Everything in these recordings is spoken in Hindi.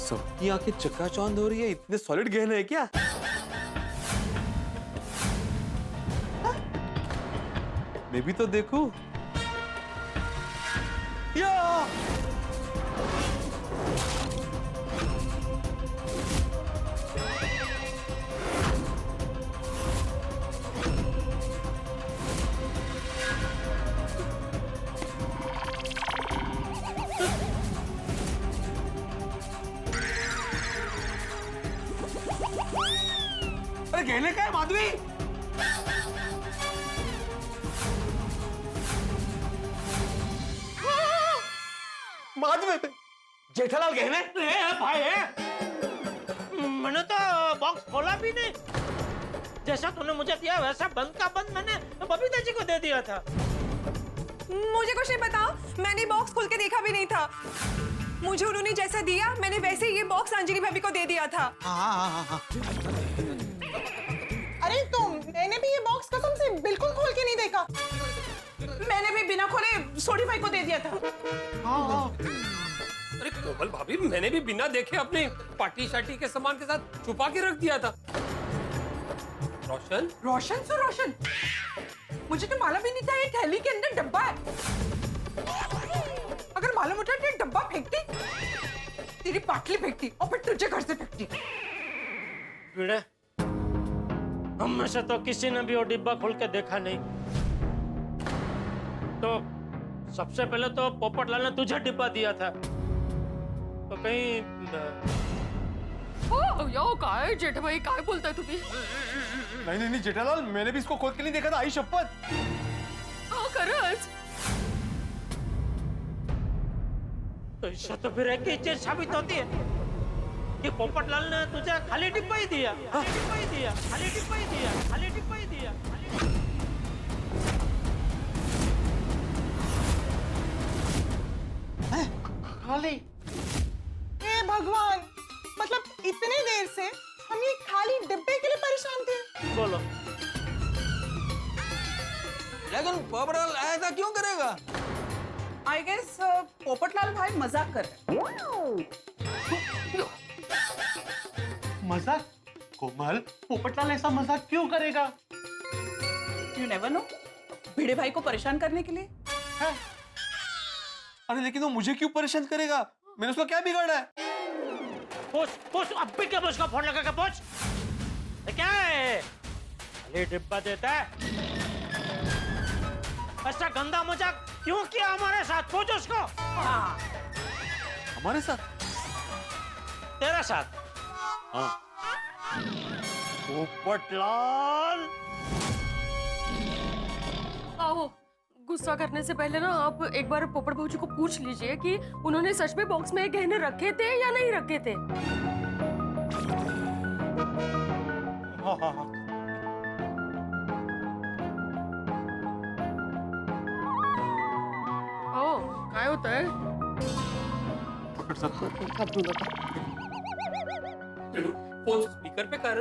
सबकी आंखें चकाचौंध हो रही है, इतने सॉलिड गहने हैं क्या? मैं भी तो देखूं। या अरे गहने का है माधवी? माधवी जेठालाल गहने? भाई मैंने तो बॉक्स खोला भी नहीं। जैसा तूने मुझे दिया वैसा बंद का बंद मैंने बबीता जी को दे दिया था। मुझे कुछ नहीं पता, मैंने बॉक्स खोल के देखा भी नहीं था। मुझे उन्होंने जैसा दिया मैंने वैसे ही ये बॉक्स अंजलि भाभी को दे दिया था। हाँ। अरे तो मैंने भी ये बॉक्स कसम से बिल्कुल खोल के नहीं देखा। मैंने भी बिना खोले सोडी भाई को दे दिया था। हाँ। अरे कोमल भाभी, मैंने भी बिना देखे अपने पार्टी शार्टी के सामान के साथ छुपा के रख दिया था। रोशन? रोशन सो रोशन, मुझे तो मालूम भी नहीं था ये थैली के अंदर डब्बा है। अगर मालूम होता तो डब्बा फेंकती, तेरी पाटली फेंकती और फिर तुझे घर से फेंकती। भिड़े, हम में से तो किसी ने भी वो डिब्बा खोल के देखा नहीं। तो सबसे पहले तो पोपटलाल ने तुझे डिब्बा दिया था, तो कहीं यो काय जेठ भाई काय बोलताय तुम्ही? नहीं जेठालाल, मैंने भी इसको खोल के नहीं देखा था, आई शपथ। खरंच? तो इससे तो फिर एक ही चीज साबित होती है कि पोपटलाल ने तुझे खाली डिब्बा ही दिया, खाली डिब्बा ही दिया, खाली डिब्बा ही दिया, खाली डिब्बा ही दिया। खाली? हे भगवान, मतलब इतने देर से हम ये खाली डिब्बे के लिए परेशान थे। बोलो, लेकिन पोपटलाल ऐसा क्यों करेगा? आई गेस पोपटलाल भाई मजाक कर रहे। मजाक? कोमल, पोपटलाल ऐसा मजाक क्यों करेगा? यू नेवर नो, भिड़े भाई को परेशान करने के लिए। है? अरे लेकिन वो मुझे क्यों परेशान करेगा? मैंने उसको क्या बिगाड़ा है? पूछ अब भी क्या उसका फोन लगा के पूछ। क्या है? खाली डिब्बा देता है? ऐसा गंदा मजाक क्यों किया हमारे साथ? पूछ उसको। हाँ। हमारे साथ? तेरे साथ? हाँ। पोपटलाल, आओ, गुस्सा करने से पहले ना आप एक बार पोपट भाऊजी को पूछ लीजिए कि उन्होंने सच में बॉक्स में गहने रखे थे या नहीं रखे थे। हाँ। ओ, काय होता है? स्पीकर पे कर।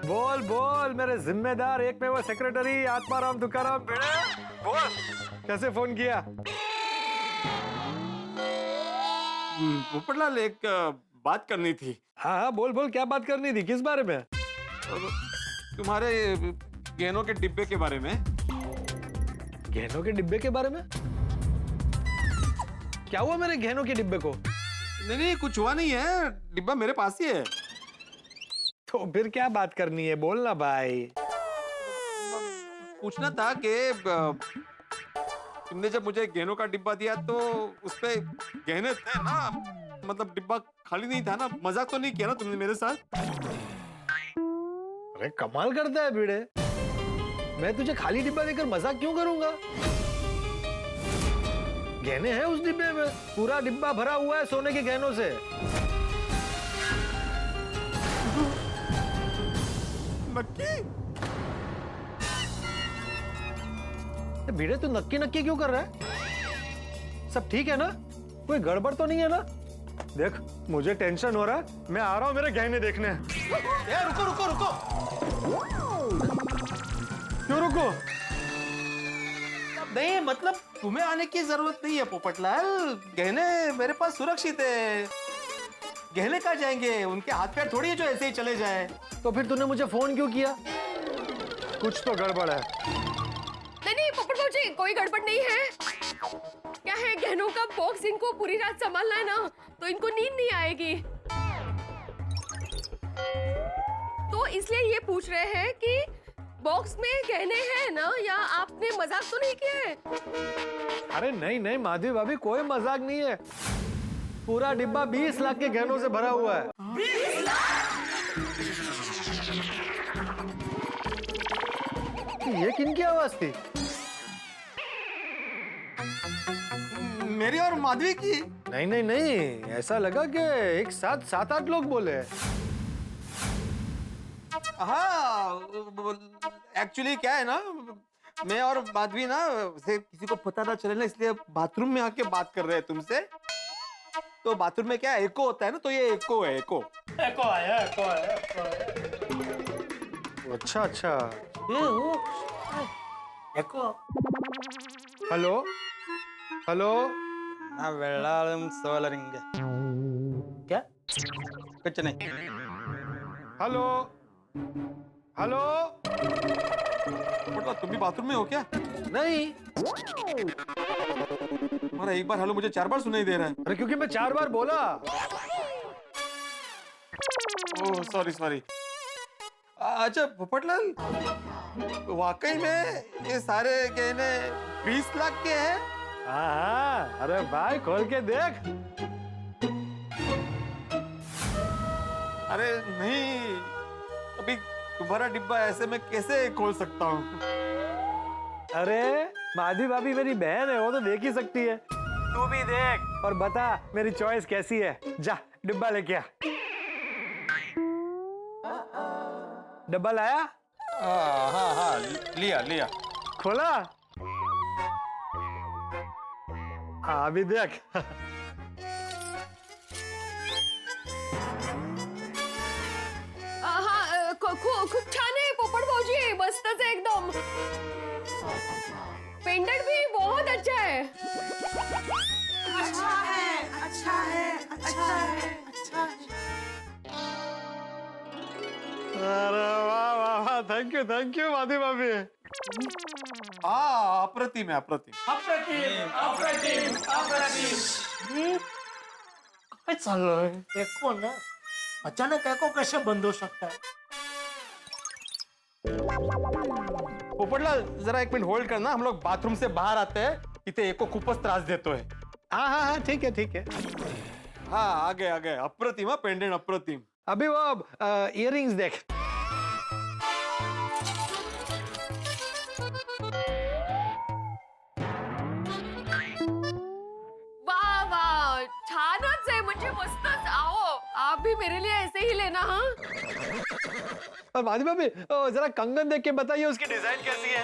बोल बोल मेरे जिम्मेदार एक में वो सेक्रेटरी आत्माराम तुकाराम भिड़े, बोल कैसे फोन किया? पोपटलाल, एक बात करनी थी। हाँ बोल बोल, क्या बात करनी थी, किस बारे में? तुम्हारे गहनों के डिब्बे के बारे में। गहनों के डिब्बे के बारे में? क्या हुआ मेरे गहनों के डिब्बे को? नहीं कुछ हुआ नहीं है, डिब्बा मेरे पास ही है। तो फिर क्या बात करनी है, बोलना भाई। पूछना था कि तुमने जब मुझे गहनों का डिब्बा दिया तो उसपे गहने थे ना, मतलब डिब्बा खाली नहीं था ना? मजाक तो नहीं किया ना तुमने मेरे साथ? अरे कमाल करता है भिड़े, मैं तुझे खाली डिब्बा देकर मजाक क्यों करूंगा? गहने हैं उस डिब्बे में, पूरा डिब्बा भरा हुआ है सोने के गहनों से। नक्की? भिड़े तू नक्की नक्की क्यों कर रहा है? सब ठीक है ना? कोई गड़बड़ तो नहीं है ना? देख मुझे टेंशन हो रहा है, मैं आ रहा हूं मेरे गहने देखने। यार रुको रुको रुको। क्यों रुको? नहीं मतलब तुम्हें आने की जरूरत नहीं है पोपटलाल, गहने मेरे पास सुरक्षित है। गहने कहाँ जाएंगे? उनके हाथ पैर थोड़ी है जो ऐसे ही चले जाए। तो फिर तूने मुझे फोन क्यों किया? कुछ तो गड़बड़ है। नहीं नहीं पोपट भाजी, कोई गड़बड़ नहीं है। क्या है, गहनों का बॉक्स इनको पूरी रात संभालना है ना, तो इनको नींद नहीं आएगी। तो इसलिए ये पूछ रहे हैं कि बॉक्स में गहने हैं ना, या आपने मजाक तो नहीं किया है? अरे नहीं नहीं माधवी भाभी, कोई मजाक नहीं है। पूरा डिब्बा 20 लाख के गहनों से भरा हुआ है। 20 लाख? ये किनकी आवाज थी? मेरी और माधवी की। नहीं नहीं नहीं, ऐसा लगा कि एक साथ 7-8 लोग बोले। हाँ, एक्चुअली क्या है ना, मैं और माधवी ना से किसी को पता ना चले ना, इसलिए बाथरूम में आके बात कर रहे हैं तुमसे। तो बाथरूम में क्या एको होता है ना, तो ये एको है, एको। एको आया, एको आया, एको आया। अच्छा अच्छा। एको। Hello hello. ना വെള്ളാളും സോലറിംഗ് क्या? कुछ नहीं। Hello hello. मतलब तुम भी बाथरूम में हो क्या? नहीं, तुम्हारा एक बार हेलो मुझे 4 बार सुनाई दे रहा है। अरे क्योंकि मैं 4 बार बोला। Oh sorry sorry. अच्छा पोपटलाल, वाकई में ये सारे गहने 20 लाख के हैं? हाँ, अरे भाई खोल के देख। अरे नहीं, अभी तुम्हारा डिब्बा ऐसे में कैसे खोल सकता हूँ? अरे माधवी भाभी मेरी बहन है, वो तो देख ही सकती है। तू भी देख और बता मेरी चॉइस कैसी है। जा डिब्बा लेके आ। डब्बा लाया? हाँ हाँ हाँ, लिया लिया। खोला? हाँ अभी देख। हाँ खूप छान आहे पोपट भाऊजी, मस्तच आहे एकदम। पेंडेंट भी बहुत अच्छा है। अच्छा है, अच्छा है, अच्छा है, अच्छा है। अरे वाह वाह वाह, थैंक यू माधवी भाभी। हाँ अप्रतिम है, अप्रतिम। काय चाललंय? एको ना, अचानक एको कैसे बंद हो सकता है? पोपटलाल जरा 1 मिनट होल्ड करना, हम लोग बाथरूम से बाहर आते हैं, इथे एको खूपच त्रास देतोय। हाँ हाँ हाँ, ठीक है ठीक है। हाँ आ गए अप्रतिम। हाँ पेंडेंट अप्रतिम। अभी वो इयररिंग्स देख। वाह वाह, छानच आहे, म्हणजे मस्तच। आओ आप भी मेरे लिए ऐसे ही लेना। हाँ और माधवी भाभी जरा कंगन देख के बताइए उसकी डिजाइन कैसी है।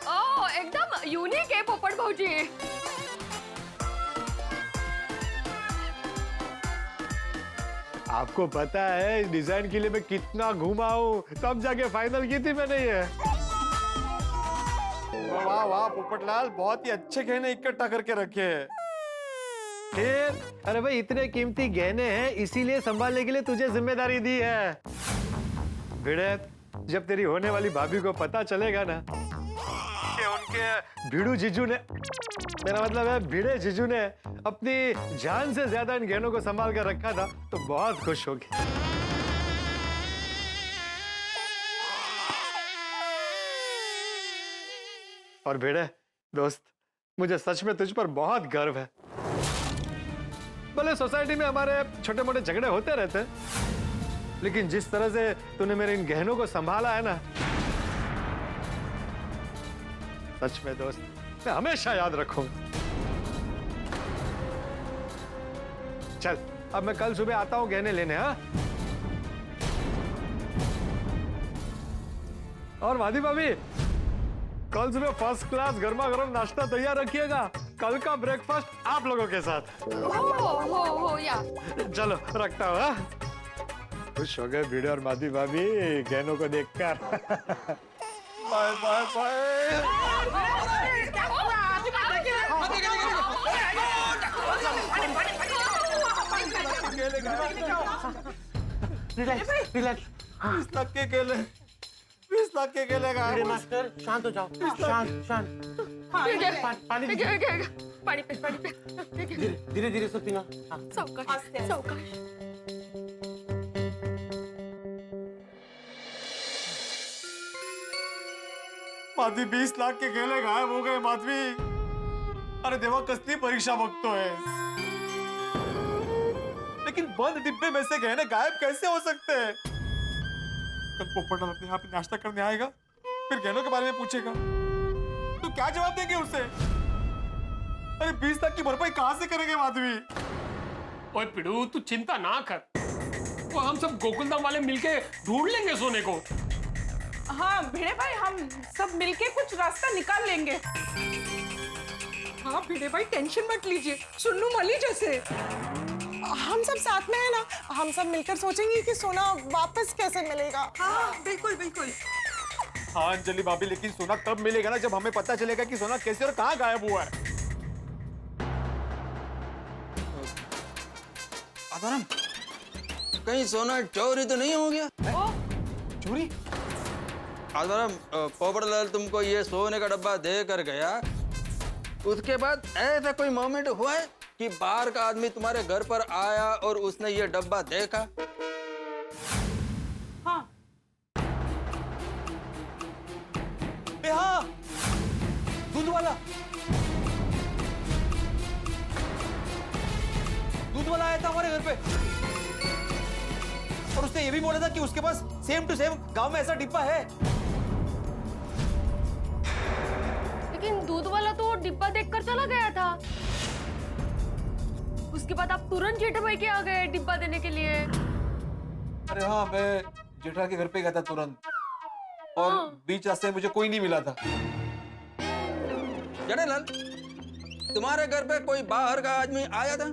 ओ एकदम यूनिक है पोपट भाऊजी। आपको पता है इस डिजाइन के लिए मैं कितना घूमा हूँ, तब जाके फाइनल की थी मैंने ये। वाह वाह पोपटलाल, बहुत ही अच्छे गहने इकट्ठा करके रखे हैं। फिर अरे भाई इतने कीमती गहने हैं, इसीलिए संभालने के लिए तुझे जिम्मेदारी दी है। भिड़े, जब तेरी होने वाली भाभी को पता चलेगा ना कि उनके भिड़ू जीजू ने, मेरा मतलब है भिड़े जीजू ने अपनी जान से ज्यादा इन गहनों को संभाल कर रखा था, तो बहुत खुश होगी। और भिड़े दोस्त, मुझे सच में तुझ पर बहुत गर्व है। भले सोसाइटी में हमारे छोटे मोटे झगड़े होते रहते हैं, लेकिन जिस तरह से तूने मेरे इन गहनों को संभाला है ना, सच में दोस्त मैं हमेशा याद रखूंगा। चल अब मैं कल सुबह आता हूं गहने लेने। हाँ और माधवी भाभी, कल सुबह फर्स्ट क्लास गर्मा गर्म नाश्ता तैयार रखिएगा। कल का ब्रेकफास्ट आप लोगों के साथ। हो या। चलो रखता हूँ। हाँ? खुश हो गए भिड़े और माधवी भाभी गहनों को देखकर। Bye bye bye. Relax relax 20 lakh के केले, 20 लाख के केले गायब हो मास्टर शांत हो जाओ, शांत शांत। पानी पानी पे धीरे धीरे से पीना। सावकाश सावकाश। माधवी 20 लाख के केले गायब हो गए माधवी। अरे देवा कसली परीक्षा बघतोय, लेकिन बंद डिब्बे में से गहने गायब कैसे हो सकते हैं? कल पोपटलाल अपने यहाँ पे नाश्ता करने आएगा, फिर गहनों के बारे में पूछेगा, तो क्या जवाब देंगे उसे? अरे 20 लाख की भरपाई कहाँ से करेंगे माधवी? ओए पिड़ू तू चिंता ना कर, वो हम सब गोकुलधाम वाले मिलके ढूंढ लेंगे सोने को। हाँ भिड़े भाई, हम सब मिलके कुछ रास्ता निकाल लेंगे। हाँ भिड़े भाई, टेंशन मत लीजिए, सुन्नू मली जैसे हम सब साथ में है ना, हम सब मिलकर सोचेंगे कि सोना वापस कैसे मिलेगा। हाँ बिल्कुल बिल्कुल। हाँ अंजलि भाभी, लेकिन सोना तब मिलेगा ना जब हमें पता चलेगा कि सोना कैसे और कहाँ गायब हुआ है। आधारम, कहीं सोना चोरी तो नहीं हो गया? चोरी? आधारम, पोपटलाल तुमको ये सोने का डब्बा दे कर गया, उसके बाद ऐसा कोई मोमेंट हुआ है कि बाहर का आदमी तुम्हारे घर पर आया और उसने ये डब्बा देखा? हाँ हाँ, दूध वाला आया था हमारे घर पे, और उसने ये भी बोला था कि उसके पास सेम टू सेम गांव में ऐसा डिब्बा है। लेकिन दूध वाला तो डिब्बा देखकर चला गया था। उसके बाद आप तुरंत जेठा भाई के आ गए डिब्बा देने के लिए। अरे हाँ, मैं जेठा के घर पे गया था तुरंत, और बीच रास्ते में मुझे कोई नहीं मिला था। जड़ेलाल, तुम्हारे घर पे कोई बाहर का आदमी आया था?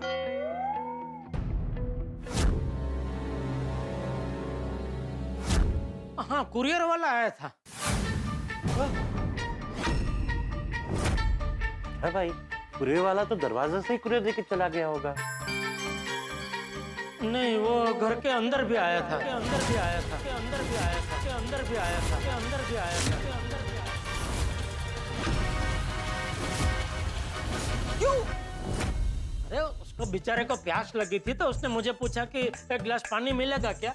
हाँ कुरियर वाला आया था। है भाई, कुरियर वाला तो दरवाजे से ही कुरियर देके चला गया होगा। नहीं, वो घर के अंदर भी आया था, अंदर भी आया था, अंदर भी आया था, अंदर भी आया था, अंदर भी आया था। क्यों? अरे उसको बेचारे को प्यास लगी थी, तो उसने मुझे पूछा कि एक गिलास पानी मिलेगा क्या?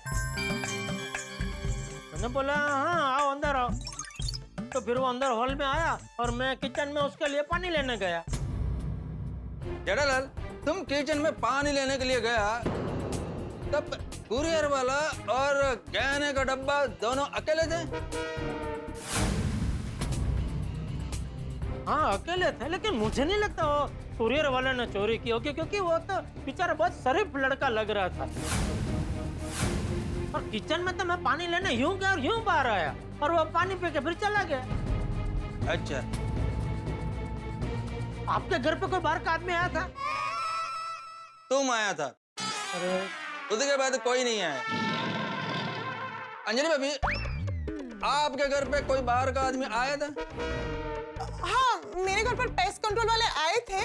मैंने बोला हाँ आओ अंदर आओ। तो फिर वो अंदर हॉल में आया और मैं किचन में उसके लिए पानी लेने गया। जड़ेलाल, तुम किचन में पानी लेने के लिए गया, तब कुरियर वाला और गहने का डब्बा दोनों अकेले थे? हाँ अकेले थे, लेकिन मुझे नहीं लगता वो कुरियर वाले ने चोरी की होगी, क्योंकि वो तो बेचारा बहुत शरीफ लड़का लग रहा था। और किचन में तो मैं पानी लेने यूं गया और यूं बाहर आया, और वो पानी पी के फिर चला गया। अच्छा, आपके घर पे कोई बाहर का आदमी आया था? तुम आया था, अरे उसके बाद कोई नहीं आया। अंजलि भाभी, आपके घर पे कोई बाहर का आदमी आया था? हाँ, मेरे घर पर पेस्ट कंट्रोल वाले आए थे,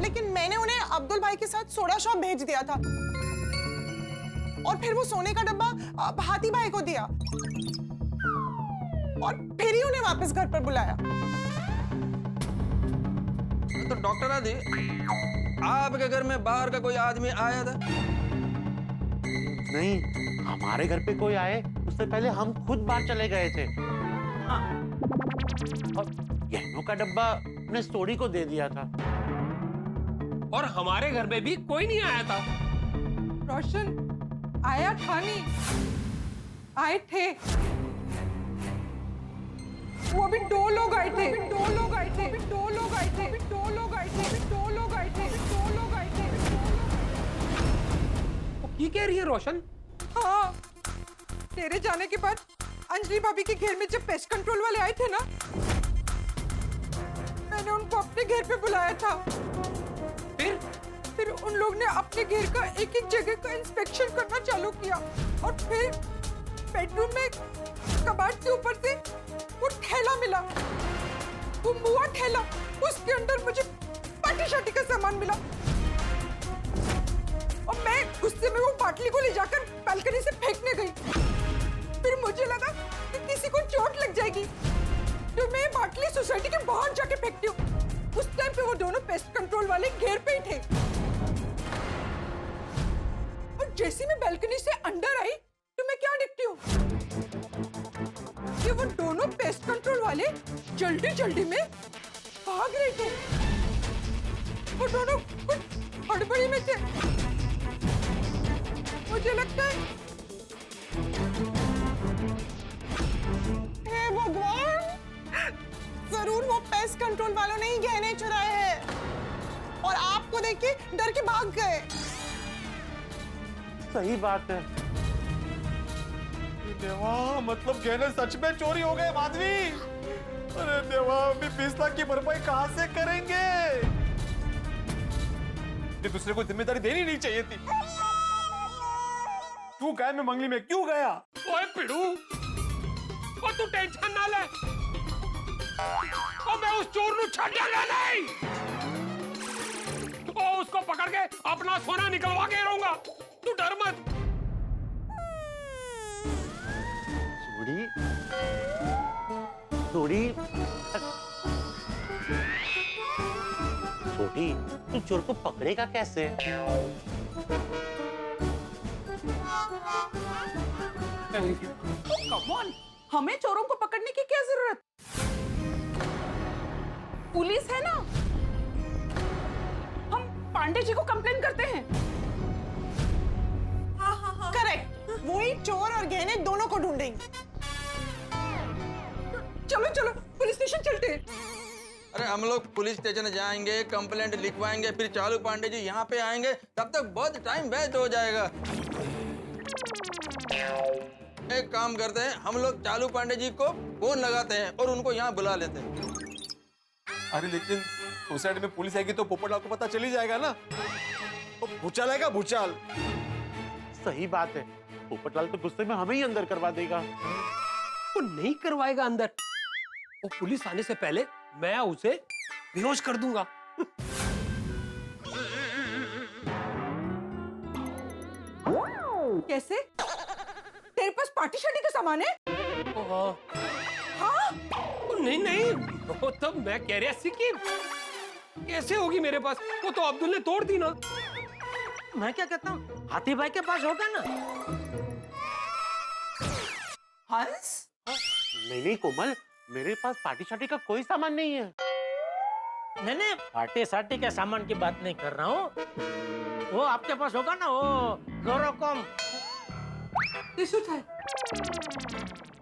लेकिन मैंने उन्हें अब्दुल भाई के साथ सोडा शॉप भेज दिया था, और फिर वो सोने का डब्बा हाथी भाई को दिया, और फिर ही उन्हें वापस घर पर बुलाया। तो डॉक्टर आदि, आपके घर में बाहर का कोई आदमी आया था? नहीं, हमारे घर पे कोई आए उससे पहले हम खुद बाहर चले गए थे। और गहनों का डब्बा ने सोडी को दे दिया था। और हमारे घर में भी कोई नहीं आया था। रोशन आया था नहीं, आए थे। वो अभी 2 लोग आए थे, 2 लोग आए थे, 2 लोग आए थे, 2 लोग आए थे, 2 लोग आए थे, 2 लोग आए थे। वो की कह रही है रोशन? हाँ, तेरे जाने के बाद अंजलि भाभी के घर में जब पेस्ट कंट्रोल वाले आए थे ना, मैंने उनको अपने घर पे बुलाया था। फिर उन लोग ने अपने घर का एक एक जगह का इंस्पेक्शन करना चालू किया, और फिर बेडरूम में कबाड़ के ऊपर से वो थैला मिला। वो बुआ ठेला, उसके अंदर मुझे पार्टी शार्टी का सामान मिला और मैं गुस्से में वो बाटली को ले जाकर बालकनी से फेंकने गई। फिर मुझे लगा कि किसी को चोट लग जाएगी, तो मैं बाटली सोसाइटी के बाहर जाके फेंकती हूँ। उस टाइम पे वो दोनों पेस्ट कंट्रोल वाले घेर पे ही थे और जैसे मैं बालकनी से अंदर आई तो मैं क्या देखती हूँ कि वो दोनों पेस्ट कंट्रोल वाले जल्दी जल्दी में भाग रहे थे। वो दोनों कुछ हड़बड़ी में थे। मुझे लगता है हे भगवान, जरूर वो पेस्ट कंट्रोल वालों ने ही गहने चुराए हैं और आपको देख के डर के भाग गए। सही बात है। देवा, मतलब गहने सच में चोरी हो गए माधवी। अरे देवा, अभी 20 लाख की भरपाई कहाँ से करेंगे? ये दूसरे को जिम्मेदारी देनी नहीं चाहिए थी। क्यों गया मैं मंगली में, क्यों गया? ओए पिड़ू, ओ तू टेंशन ना ले, ओ मैं उस चोर नु छड़ेगा नहीं, ओ उसको पकड़ के अपना सोना निकलवा के रहूंगा, तू डर मत। थोड़ी छोटी, तू चोर को पकड़ेगा कैसे? कम ऑन, हमें चोरों को पकड़ने की क्या जरूरत? पुलिस है ना, हम पांडे जी को कंप्लेन करते हैं। करेक्ट, वही चोर और गहने दोनों को ढूंढेंगे। चलो चलो पुलिस स्टेशन चलते हैं। अरे हम लोग पुलिस स्टेशन जाएंगे, कंप्लेंट लिखवाएंगे, फिर चालू पांडे जी यहाँ पे आएंगे, तब तक बहुत टाइम वेस्ट हो जाएगा। एक काम करते हैं, हम लोग चालू पांडे जी को फोन लगाते हैं और उनको यहाँ बुला लेते हैं। अरे लेकिन सोसाइटी में पुलिस आएगी तो पोपटलाल को पता चल ही जाएगा ना। तो भूचाल आएगा, भूचाल। सही बात है, पोपटलाल तो गुस्से में हमें ही अंदर करवा देगा। वो नहीं करवाएगा अंदर, वो पुलिस आने से पहले मैं उसे बेहोश कर दूंगा। कैसे? तेरे पास पार्टी शार्टी का सामान है? हाँ? नहीं नहीं, वो तो मैं कह रहा सी कि कैसे होगी मेरे पास, वो तो अब्दुल ने तोड़ दी ना। मैं क्या कहता हूँ, हाथी भाई के पास होगा ना। हंस? नहीं नहीं कोमल, मेरे पास पार्टी शार्टी का कोई सामान नहीं है। मैंने पार्टी सार्टी के सामान की बात नहीं कर रहा हूँ। वो आपके पास होगा ना, वो क्लोरोकॉम।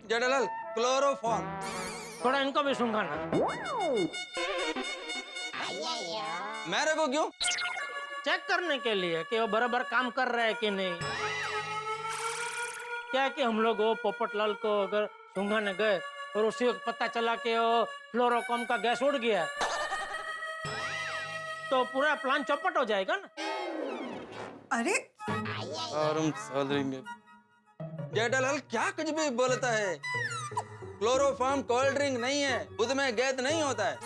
जेठालाल, क्लोरोफॉर्म। थोड़ा इनको भी सुंघाना। मेरे को क्यों? चेक करने के लिए कि वो बराबर काम कर रहा है कि नहीं। क्या कि हम लोग वो पोपटलाल को अगर सुंघाने गए और उसी वक्त पता चला कि वो फ्लोरोकॉम का गैस उड़ गया, तो पूरा प्लान चौपट हो जाएगा ना। अरे जेठालाल क्या कुछ भी बोलता है? क्लोरोफॉर्म कोल्ड ड्रिंक नहीं है, उसमें गैस नहीं होता है।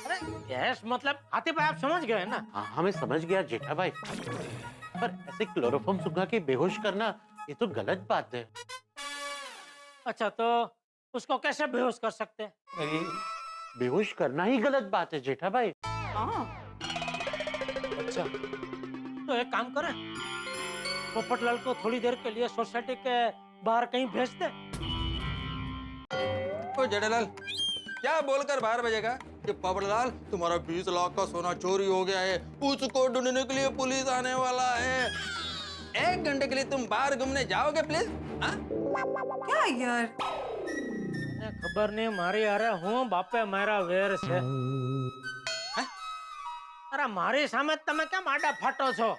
अरे गैस मतलब हाथी भाई आप समझ गए ना। हाँ हाँ, मैं समझ गया जेठा भाई, पर ऐसे क्लोरोफॉर्म सुखा के बेहोश करना ये तो गलत बात है। अच्छा, तो उसको कैसे बेहोश कर सकते हैं? अरे बेहोश करना ही गलत बात है जेठा भाई। हाँ। अच्छा, तो एक काम करें, पोपटलाल को थोड़ी देर के लिए सोसाइटी के बाहर कहीं भेज दे। ओ जेठालाल, क्या बोलकर बाहर भेजेगा कि पोपटलाल तुम्हारा 20 लाख का सोना चोरी हो गया है, उसको ढूंढने के लिए पुलिस आने वाला है। 1 घंटे के लिए तुम बाहर घूमने जाओगे प्लीज? क्या यार, खबर नहीं मारी। अरे हूँ बापे मारा वेर से। अरे मारी सामे तमे क्या माडा फाटो छो?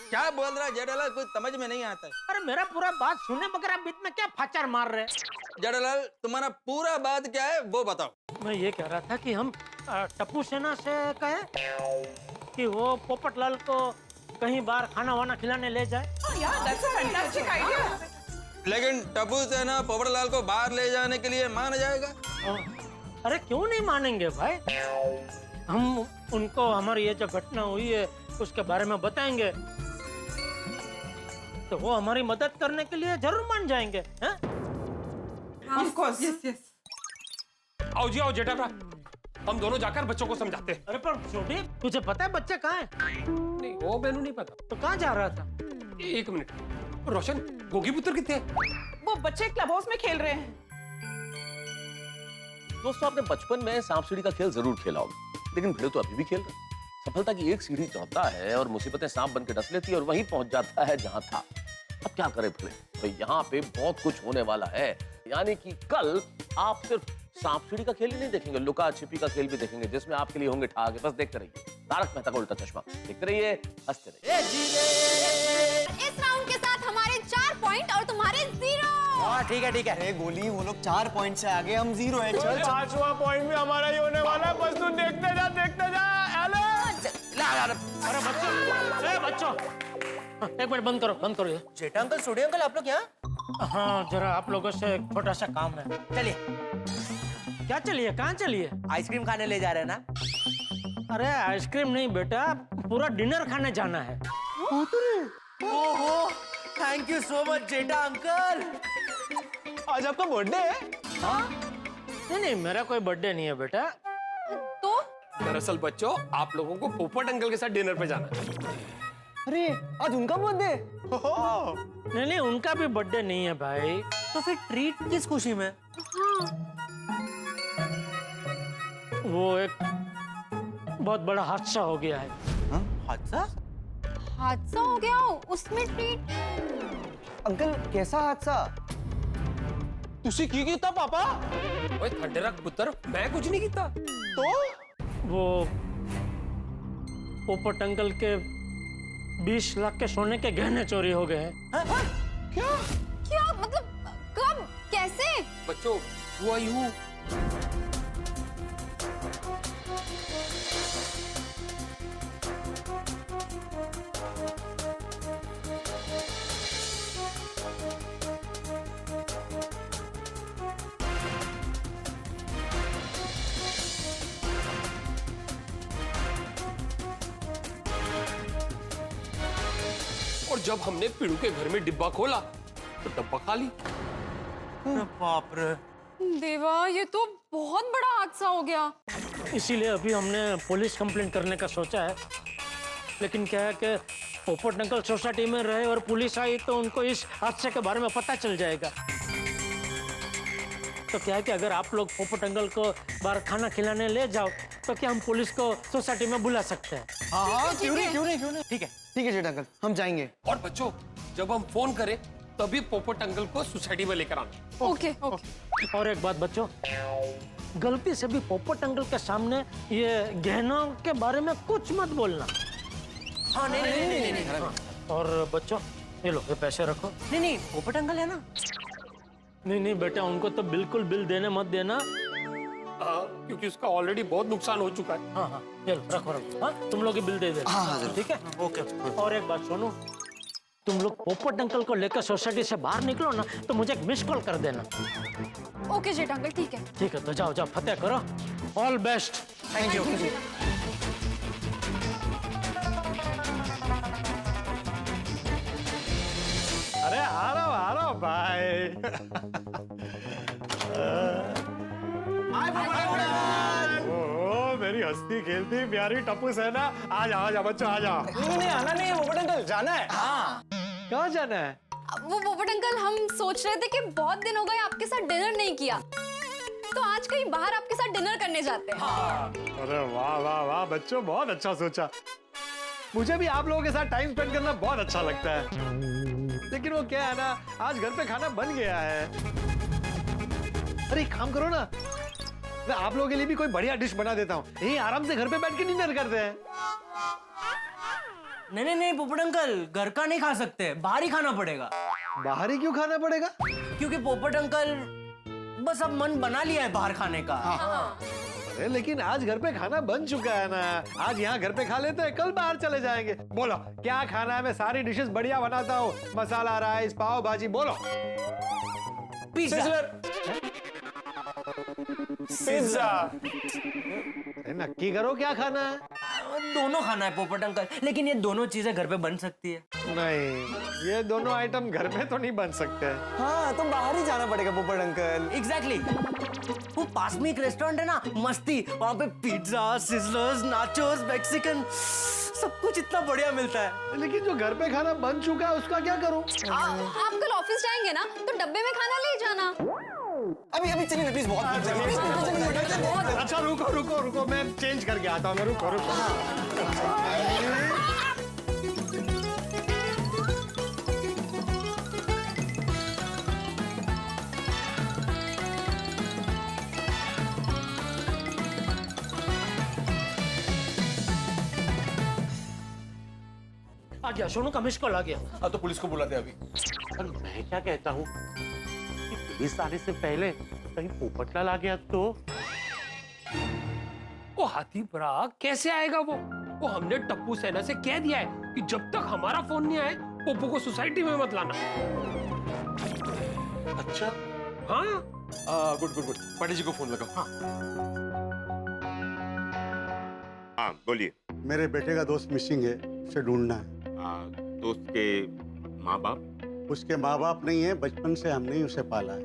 क्या बोल रहा है जेठालाल, कुछ समझ में नहीं आता है। अरे मेरा पूरा बात सुनने मगर आप बीच में क्या फाचर मार रहे? जेठालाल, तुम्हारा पूरा बात क्या है वो बताओ। मैं ये कह रहा था कि हम टप्पू सेना से कहे कि वो पोपटलाल को कहीं बाहर खाना वाना खिलाने ले जाए। यार, that's a fantastic idea. लेकिन टप्पू सेना पोपटलाल को बाहर ले जाने के लिए मान जाएगा? अरे क्यों नहीं मानेंगे भाई? हम उनको हमारी ये जो घटना हुई है उसके बारे में बताएंगे तो वो हमारी मदद करने के लिए जरूर मान जाएंगे, हैं? Of course. Yes yes. आओ जी आओ जेठाभरा, हम दोनों जाकर बच्चों को समझाते हैं। अरे पर छोटे, तुझे पता है बच्चे कहाँ हैं? नहीं वो मैंने नहीं पता। तो कहाँ जा रहा था? एक मिनट, रोशन गोगी पुत्र कितने हैं? वो बच्चे क्लब हाउस में खेल रहे हैं। दोस्तों आपने बचपन में सांप सीढ़ी का खेल जरूर खेला होगा, लेकिन भिड़े तो अभी भी खेल रहे हैं। सफलता की एक सीढ़ी चढ़ता है और मुसीबतें सांप बन के डस लेती है और वहीं पहुंच जाता है जहां था। अब क्या करें भिड़े? तो यहाँ पे बहुत कुछ होने वाला है, यानी कि कल आप सिर्फ सांप सीढ़ी का खेल ही नहीं देखेंगे, लुका छिपी का खेल भी देखेंगे, जिसमें आपके लिए होंगे ठाके। बस देखते रहिए तारक मेहता का उल्टा चश्मा, देखते रहिए, हंसते रहिए। इस राउंड के साथ हमारे 4 पॉइंट और तुम्हारे 0। हाँ ठीक है ठीक है। अरे गोली, वो लोग 4 पॉइंट से आगे, हम 0 है। चल 5वां पॉइंट भी हमारा ही होने वाला है, बस तू देखते जा देखते जा। अरे बच्चों, बच्चों, एक मिनट बंद करो ये। जेठा अंकल, सोडी अंकल, आप लोग यहाँ? हाँ जरा आप लोगों से एक छोटा सा काम है। चलिए। क्या चलिए? कहाँ चलिए? आइसक्रीम खाने ले जा रहे हैं ना? अरे आइसक्रीम नहीं बेटा, पूरा डिनर खाने जाना है। ओहो, thank you so much Jetha uncle. आज आपका बर्थडे है? नहीं मेरा कोई बर्थडे नहीं है बेटा। तो दरअसल बच्चों आप लोगों को पोपट अंकल के साथ डिनर पे जाना है। अरे आज उनका बर्थडे? नहीं उनका भी बर्थडे नहीं है भाई। तो फिर ट्रीट किस खुशी में? वो एक बहुत बड़ा हादसा हो गया है। हादसा? हादसा हो गया, उसमें ट्रीट। अंकल कैसा हादसा? तुसी की कीता पापा? ओए ठंडेरा पुत्र, मैं कुछ नहीं किया। तो वो पोपट अंकल के 20 लाख के सोने के गहने चोरी हो गए हैं। क्या मतलब? कब? कैसे? बच्चों हुआ यूं, और जब हमने पीड़ू के घर में डिब्बा खोला तो डब्बा खाली। बाप रे। देवा, ये तो बहुत बड़ा हादसा हो गया। इसीलिए अभी हमने पुलिस कंप्लेंट करने का सोचा है, लेकिन क्या है कि पोपट अंकल सोसाइटी में रहे और पुलिस आई तो उनको इस हादसे के बारे में पता चल जाएगा। तो क्या है कि अगर आप लोग पोपट अंकल को बाहर खाना खिलाने ले जाओ तो क्या हम पुलिस को सोसाइटी में बुला सकते हैं? हाँ क्यों नहीं। ठीक है जेठा अंकल, हम जाएंगे। और बच्चों जब हम फोन करें तभी पोपट अंकल को सोसाइटी में लेकर आना। Okay okay. और एक बात बच्चों, गलती से भी पोपट अंकल के सामने ये गहनों के बारे में कुछ मत बोलना। हाँ नहीं। हाँ। और बच्चों ये लो, ये पैसे रखो। नहीं पोपट अंकल है ना? नहीं बेटा, उनको तो बिल्कुल बिल देने मत देना। क्योंकि उसका ऑलरेडी बहुत नुकसान हो चुका है। हाँ ये लो, रखो। हाँ तुम लोग ही बिल दे देना। हाँ ठीक है? ओके। और एक बात सुनो, तुम लोग पोपट अंकल को लेकर सोसाइटी से बाहर निकलो ना तो मुझे एक मिस कॉल कर देना। ओके जेठा अंकल, ठीक है। ठीक है, तो जाओ फतेह करो। All best. Thank you. अरे आ रहा हूँ भाई। ओह मेरी हंसती खेलती प्यारी टप्पू सेना, आ जा बच्चों आ जा। नहीं आना नहीं है पोपट अंकल, जाना है। हाँ। कहाँ जाना है? वो पोपट अंकल, हम सोच रहे थे कि बहुत दिन हो गए आपके साथ डिनर नहीं किया, तो आज कहीं बाहर आपके साथ डिनर करने जाते हैं। अरे वाह बच्चों, बहुत अच्छा सोचा। मुझे भी आप लोगों के साथ टाइम स्पेंड करना बहुत अच्छा लगता है, लेकिन वो क्या है ना, आज घर पे खाना बन गया है। अरे एक काम करो ना, मैं आप लोगों के लिए भी कोई बढ़िया डिश बना देता हूँ, यही आराम से घर पे बैठ के डिनर करते हैं। नहीं पोपट अंकल, घर का नहीं खा सकते, बाहर ही खाना पड़ेगा। बाहर ही क्यों खाना पड़ेगा? क्योंकि पोपट अंकल बस अब मन बना लिया है बाहर खाने का। अरे लेकिन आज घर पे खाना बन चुका है ना, आज यहाँ घर पे खा लेते हैं, कल बाहर चले जाएंगे। बोलो क्या खाना है? मैं सारी डिशेस बढ़िया बनाता हूँ, मसाला राइस, पाव भाजी। बोलो। पिज़्ज़ा। पिज्जा। अरे नक्की करो क्या खाना है। दोनों खाना है पोपट अंकल, लेकिन ये दोनों चीजें घर पे बन सकती है। नहीं, ये दोनों आइटम घर में तो नहीं बन सकते हैं। हाँ, तो बाहर ही जाना पड़ेगा पोपट अंकल। एग्जैक्टली। वो पास में एक रेस्टोरेंट है ना, मस्ती, वहाँ पे पिज्जा, सिजलर्स, नाचोस, मैक्सिकन, सब कुछ इतना बढ़िया मिलता है। लेकिन जो घर पे खाना बन चुका है उसका क्या करूं? आप कल ऑफिस जाएंगे ना, तो डब्बे में खाना ले जाना। अभी चलिए ना प्लीज, बहुत अच्छा रुको, मैं चेंज करके आता हूँ। रुको। आ गया, सोनू का मिस कॉल आ गया। हाँ, तो पुलिस को बुलाते अभी। पर मैं क्या कहता हूँ कि पुलिस आने से पहले कहीं पोपटलाल आ गया तो? वो हाथी पराग कैसे आएगा वो हमने टप्पू सेना से कह दिया है कि जब तक हमारा फोन नहीं आए पोपो को सोसाइटी में मत लाना। अच्छा। हाँ गुड। पांडे जी को फोन लगा। हाँ बोलिए। मेरे बेटे का दोस्त मिसिंग है, उसे ढूंढना है। दोस्त के माँ बाप? उसके माँ बाप नहीं है, बचपन से हमने ही उसे पाला है।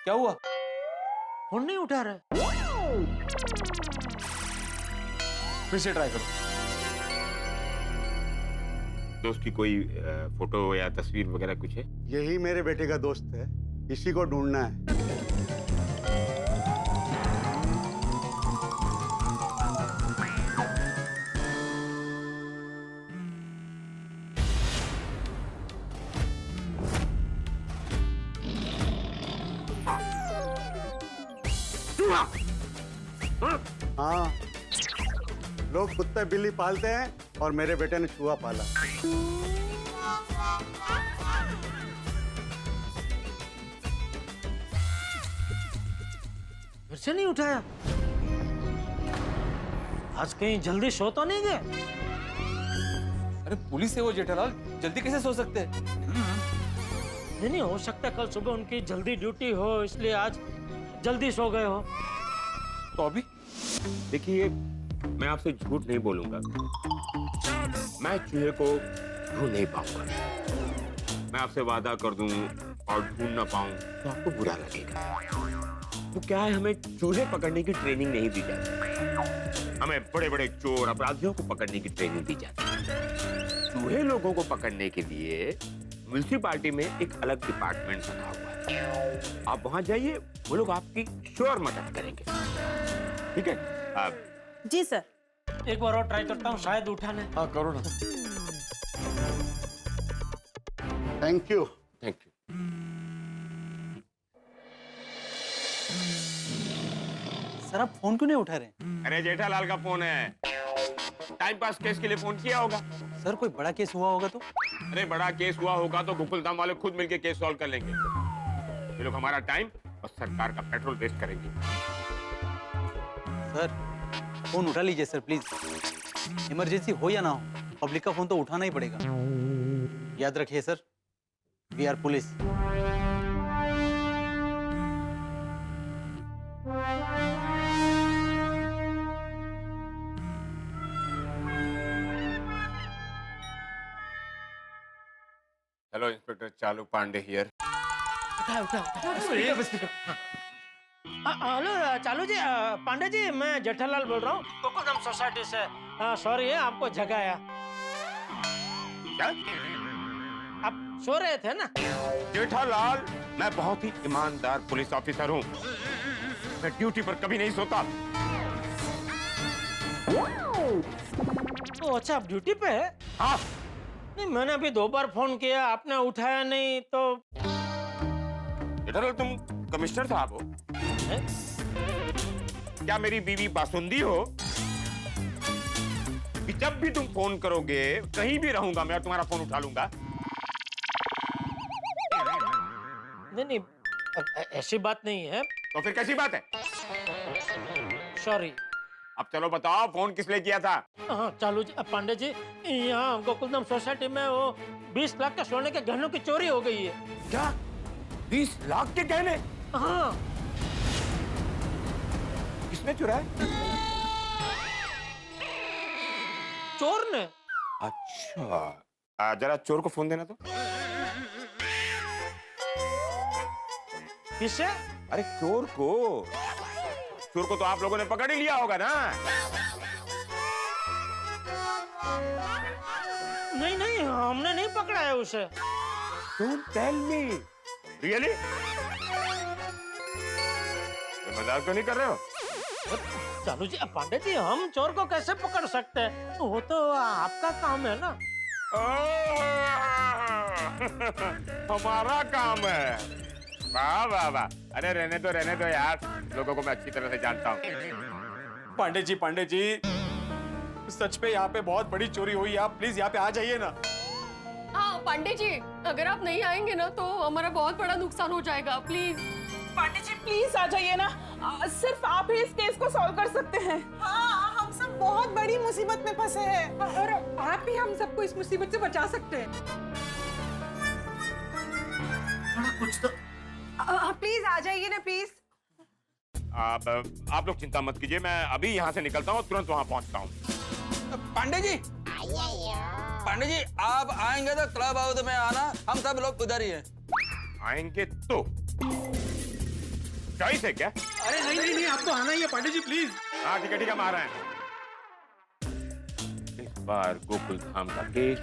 क्या हुआ? फोन नहीं उठा रहा। फिर से ट्राई करो। दोस्त की कोई फोटो या तस्वीर वगैरह कुछ है? यही मेरे बेटे का दोस्त है, इसी को ढूंढना है। हाँ, लोग कुत्ते बिल्ली पालते हैं और मेरे बेटे ने चूहा पाला। फिर से नहीं उठाया। आज कहीं जल्दी सो तो नहीं गए? अरे पुलिस है वो जेठालाल, जल्दी कैसे सो सकते हैं? नहीं, हो सकता है कल सुबह उनकी जल्दी ड्यूटी हो, इसलिए आज जल्दी सो गए हो। तो अभी देखिए, मैं आपसे झूठ नहीं बोलूंगा, मैं चूहे को ढूंढ नहीं पाऊंगा। मैं आपसे वादा कर दूं और ढूंढ ना पाऊं तो आपको बुरा लगेगा। तो क्या है, हमें चूहे पकड़ने की ट्रेनिंग नहीं दी जाती, हमें बड़े बड़े चोर अपराधियों को पकड़ने की ट्रेनिंग दी जाती है। चूहे लोगों को पकड़ने के लिए म्युनिसिपालिटी में एक अलग डिपार्टमेंट बना हुआ है। आप वहां जाइए, वो लोग आपकी श्योर मदद करेंगे। ठीक है? आप जी सर। एक बार और ट्राई करता हूँ, शायद उठाने। हाँ करो ना। Thank you. Thank you. Sir आप फोन क्यों नहीं उठा रहे? अरे जेठालाल का फोन है, टाइम पास केस के लिए फोन किया होगा। सर कोई बड़ा केस हुआ होगा तो? अरे बड़ा केस हुआ होगा तो गोकुलधाम वाले खुद मिलके केस सॉल्व कर लेंगे। ये लोग हमारा टाइम और सरकार का पेट्रोल वेस्ट करेंगे। सर फोन उठा लीजिए सर प्लीज, इमरजेंसी हो या ना हो, पब्लिक का फोन तो उठाना ही पड़ेगा। याद रखिए sir, we are police. Hello inspector Chalu Pandey here. Hello चालू जी, पांडे जी, मैं जेठालाल बोल रहा हूँ, गोकुलधाम सोसाइटी से। सॉरी है, आपको जगाया। क्या? आप सो रहे थे ना? जेठालाल, मैं बहुत ही ईमानदार पुलिस ऑफिसर हूँ, मैं ड्यूटी पर कभी नहीं सोता। तो अच्छा, आप ड्यूटी पे है? हाँ। नहीं, मैंने अभी 2 बार फोन किया, आपने उठाया नहीं तो। जेठालाल, तुम कमिश्नर साहब हो? क्या मेरी बीवी बासुंदी हो कि जब भी तुम फोन करोगे, कहीं भी रहूंगा मैं और तुम्हारा फोन उठा लूंगा? नहीं, ऐसी बात नहीं है। तो फिर कैसी बात है? सॉरी। अब चलो बताओ, फोन किस लिए किया था? हाँ चालू जी, पांडे जी, यहाँ गोकुलधाम सोसाइटी में वो 20 लाख के सोने के गहनों की चोरी हो गई है। क्या? 20 लाख के गहने? हाँ। किसने चुराए? चोर ने। अच्छा, जरा चोर को फोन देना तो। किसे? अरे चोर को तो आप लोगों ने पकड़ ही लिया होगा ना? नहीं नहीं, हमने नहीं पकड़ा है उसे। Don't tell me. Really? ये मजाक तो नहीं कर रहे हो? चालू जी, पांडे जी, हम चोर को कैसे पकड़ सकते हैं? वो तो आपका काम है ना। हमारा काम है। वाह वाह वाह। अरे रहने दो यार, लोगों को मैं अच्छी तरह से जानता हूँ। पांडे जी, सच पे यहाँ पे बहुत बड़ी चोरी हुई है, आप प्लीज यहाँ पे आ जाइए ना। हाँ पांडे जी, अगर आप नहीं आएंगे ना तो हमारा बहुत बड़ा नुकसान हो जाएगा, प्लीज। पांडे जी प्लीज आ जाइए ना, सिर्फ आप ही इस केस को सॉल्व कर सकते हैं। हाँ, हम सब बहुत बड़ी मुसीबत में फंसे हैं और आप ही हम सबको इस मुसीबत से बचा सकते हैं। कुछ तो प्लीज आ जाइए ना प्लीज। आप लोग चिंता मत कीजिए, मैं अभी यहाँ से निकलता हूँ, तुरंत वहाँ पहुँचता हूँ। पांडे जी, आप आएंगे तो क्लब हाउस में आना, हम सब लोग उधर ही हैं। आएंगे तो चॉइस है क्या? अरे नहीं, आपको आना ही है पांडे जी, प्लीज। हाँ ठीक है, हम आ रहे हैं। इस बार गोकुल धाम का केस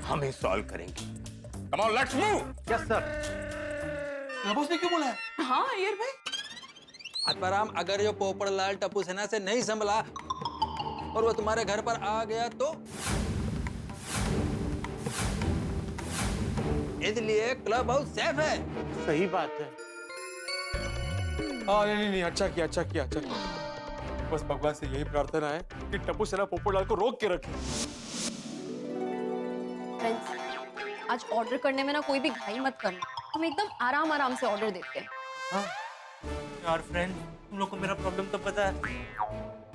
हम ही सॉल्व करेंगे। Come on, let's move. Yes sir. Boss ने क्यों बोला है? हाँ अय्यर भाई, आत्माराम, अगर ये पोपड़लाल टप्पू सेना से नहीं संभला और वो तुम्हारे घर पर आ गया तो? इसलिए क्लब हाउस सेफ है। सही बात है। नहीं, अच्छा किया। बस भगवान से यही प्रार्थना है कि टप्पू सेना पोपटलाल को रोक के रखे। फ्रेंड्स, आज ऑर्डर करने में ना कोई भी घाई मत करना, हम एकदम आराम से ऑर्डर देते हैं। हाँ यार फ्रेंड, तुम लोग को मेरा प्रॉब्लम तो पता है।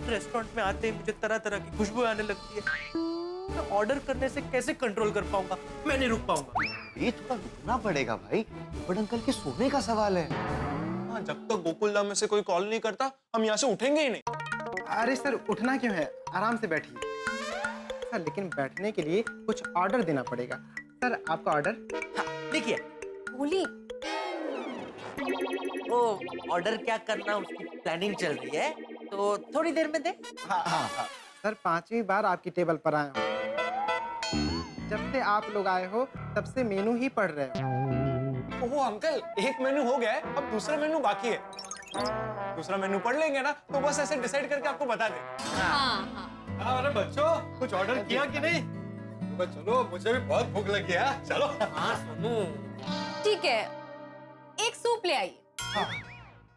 रेस्टोरेंट में आते ही मुझे तरह तरह की खुशबू आने लगती है। मैं ऑर्डर करने से कैसे कंट्रोल कर पाऊंगा? मैं नहीं रुक पाऊंगा। ये थोड़ा रुकना पड़ेगा भाई, बट अंकल के सोने का सवाल है। हाँ, जब तक गोकुलधाम में से कोई कॉल नहीं करता हम यहाँ से उठेंगे ही नहीं। अरे सर, उठना क्यों है, आराम से बैठिए सर। लेकिन बैठने के लिए कुछ ऑर्डर देना पड़ेगा। सर आपका ऑर्डर। हाँ, देखिए बोली वो ऑर्डर क्या करना उसकी प्लानिंग चल रही है, तो थोड़ी देर में दे। हाँ। सर 5वीं बार आपकी टेबल पर आया हूँ। जब से आप लोग आए हो तब से मेनू ही पढ़ रहे हो। ओह अंकल, एक मेनू हो गया है, अब दूसरा मेनू बाकी है। दूसरा मेनू पढ़ लेंगे ना तो बस ऐसे डिसाइड करके आपको बता दे। हाँ। अरे बच्चों, कुछ ऑर्डर किया कि नहीं? तो चलो, मुझे भी बहुत भूख लगी है। चलो। हाँ सुनो, ठीक है, एक सूप ले आइए।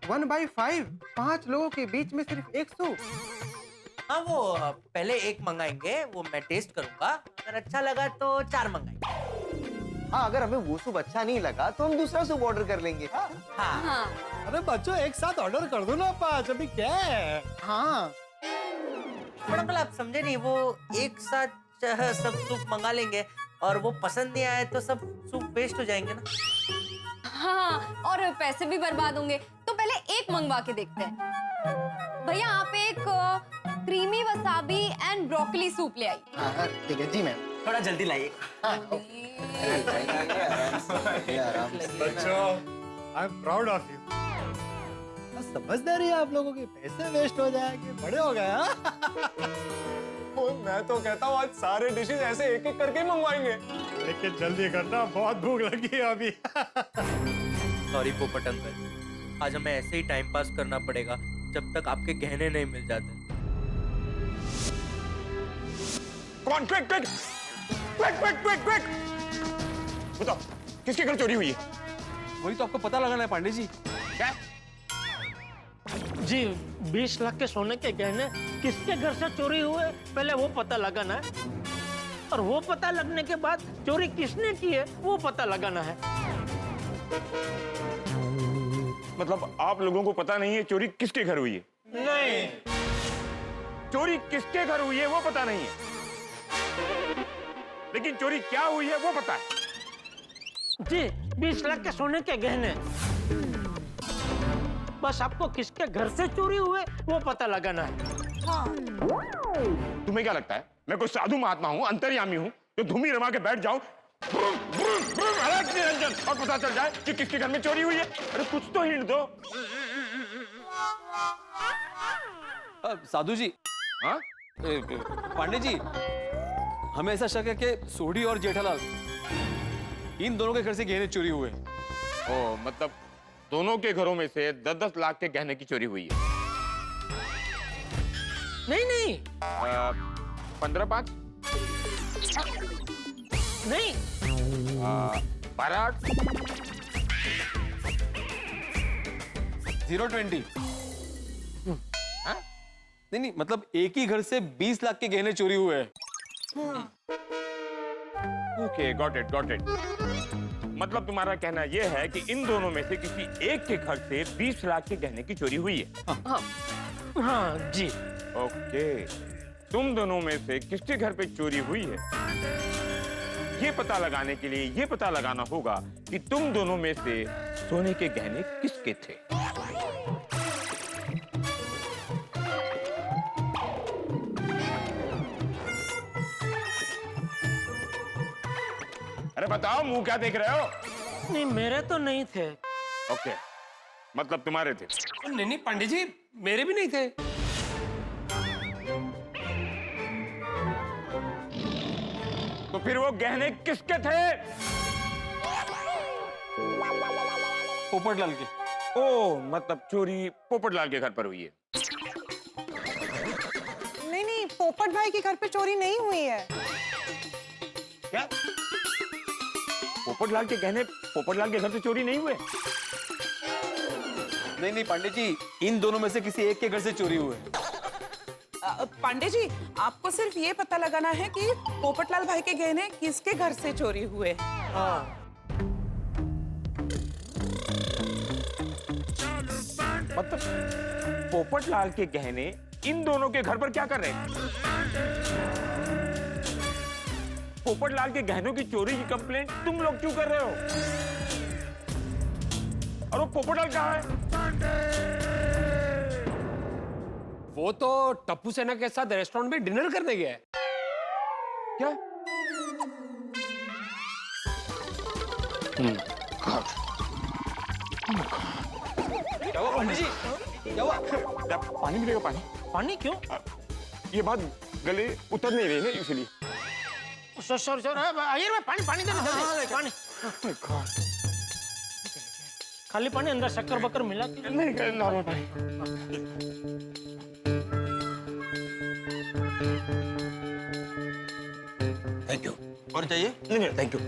1/5, 5 लोगों के बीच में सिर्फ एक सूप। हाँ वो पहले एक मंगाएंगे, वो मैं टेस्ट करूंगा, अगर अच्छा लगा तो 4 मंगाएंगे। हाँ, अगर हमें वो सूप अच्छा नहीं लगा तो हम दूसरा सूप ऑर्डर कर लेंगे। हाँ। अरे बच्चों, एक साथ ऑर्डर कर दो ना 5, अभी क्या है? हाँ। पर अंकल आप समझे नहीं, वो एक साथ सब सूप मंगा लेंगे और वो पसंद नहीं आए तो सब सूप वेस्ट हो जाएंगे ना। हाँ, और पैसे भी बर्बाद होंगे, तो पहले एक मंगवा के देखते हैं। भैया आप एक creamy wasabi and broccoli soup ले आइए। हाँ ठीक है जी मैम। थोड़ा जल्दी लाइए। बच्चों, I am proud of you. समझदारी है आप लोगों की, पैसे वेस्ट हो जाएंगे, बड़े हो गए। मैं तो कहता हूँ आज सारे डिशेस ऐसे एक एक करके मंगवाएंगे। लेकिन जल्दी करना, बहुत भूख लगी है अभी। सॉरी पोपट अंकल, आज हमें ऐसे ही टाइम पास करना पड़ेगा जब तक आपके गहने नहीं मिल जाते। क्विक! बताओ, किसके घर चोरी हुई है? वही तो आपको पता लगाना है पांडे जी। क्या? जी, 20 लाख के सोने के गहने किसके घर से चोरी हुए, पहले वो पता लगाना है, और वो पता लगने के बाद चोरी किसने की है वो पता लगाना है। मतलब आप लोगों को पता नहीं है चोरी किसके घर हुई है? नहीं। चोरी किसके घर हुई है वो पता नहीं है, लेकिन चोरी क्या हुई है वो पता है। जी, 20 लाख के सोने के गहने। बस आपको किसके घर से चोरी हुए वो पता लगाना है। तुम्हें क्या लगता है मैं कोई साधु महात्मा हूँ, अंतर्यामी हूँ जो धूमी रमा के बैठ जाऊं निरंजन और पता चल जाए कि किसके घर में चोरी हुई है? अरे कुछ तो हिंट दो। साधु जी, हाँ पांडे जी, हमें ऐसा शक है कि सोढ़ी और जेठालाल इन दोनों के घर से गहने चोरी हुए। ओ मतलब दोनों के घरों में से 10-10 लाख के गहने की चोरी हुई है। नहीं 15-5 नहीं 12-8 020। नहीं, मतलब एक ही घर से 20 लाख के गहने चोरी हुए हैं। Okay, got it. मतलब तुम्हारा कहना यह है कि इन दोनों में से किसी एक के घर से 20 लाख के गहने की चोरी हुई है। हाँ जी। ओके, तुम दोनों में से किसके घर पे चोरी हुई है ये पता लगाने के लिए ये पता लगाना होगा कि तुम दोनों में से सोने के गहने किसके थे। अरे बताओ, मुंह क्या देख रहे हो? नहीं, मेरे तो नहीं थे। ओके, मतलब तुम्हारे थे। नहीं पांडे जी, मेरे भी नहीं थे। तो फिर वो गहने किसके थे? पोपटलाल के। ओ मतलब चोरी पोपटलाल के घर पर हुई है। नहीं, पोपट भाई के घर पे चोरी नहीं हुई है। क्या? पोपटलाल के गहने पोपटलाल के घर से चोरी नहीं हुए? नहीं पांडे जी, इन दोनों में से किसी एक के घर से चोरी हुए। पांडे जी, आपको सिर्फ ये पता लगाना है कि पोपटलाल भाई के गहने किसके घर से चोरी हुए। मतलब पोपटलाल के गहने इन दोनों के घर पर क्या कर रहे हैं? पोपटलाल के गहनों की चोरी की कंप्लेंट तुम लोग क्यों कर रहे हो? और वो पोपटलाल कहाँ है? वो तो टप्पू सेना के साथ रेस्टोरेंट में डिनर करने गया है। क्या? क्या हुआ पांडे जी? क्या हुआ? पानी मिलेगा? पानी क्यों? ये बात गले उतर नहीं रही है इसलिए। सर आइए पानी देना जल्दी। पानी खाली पानी, अंदर शक्कर बक्कर मिला? नहीं, नॉर्मल पानी। Thank you. और चाहिए? नहीं थैंक यू।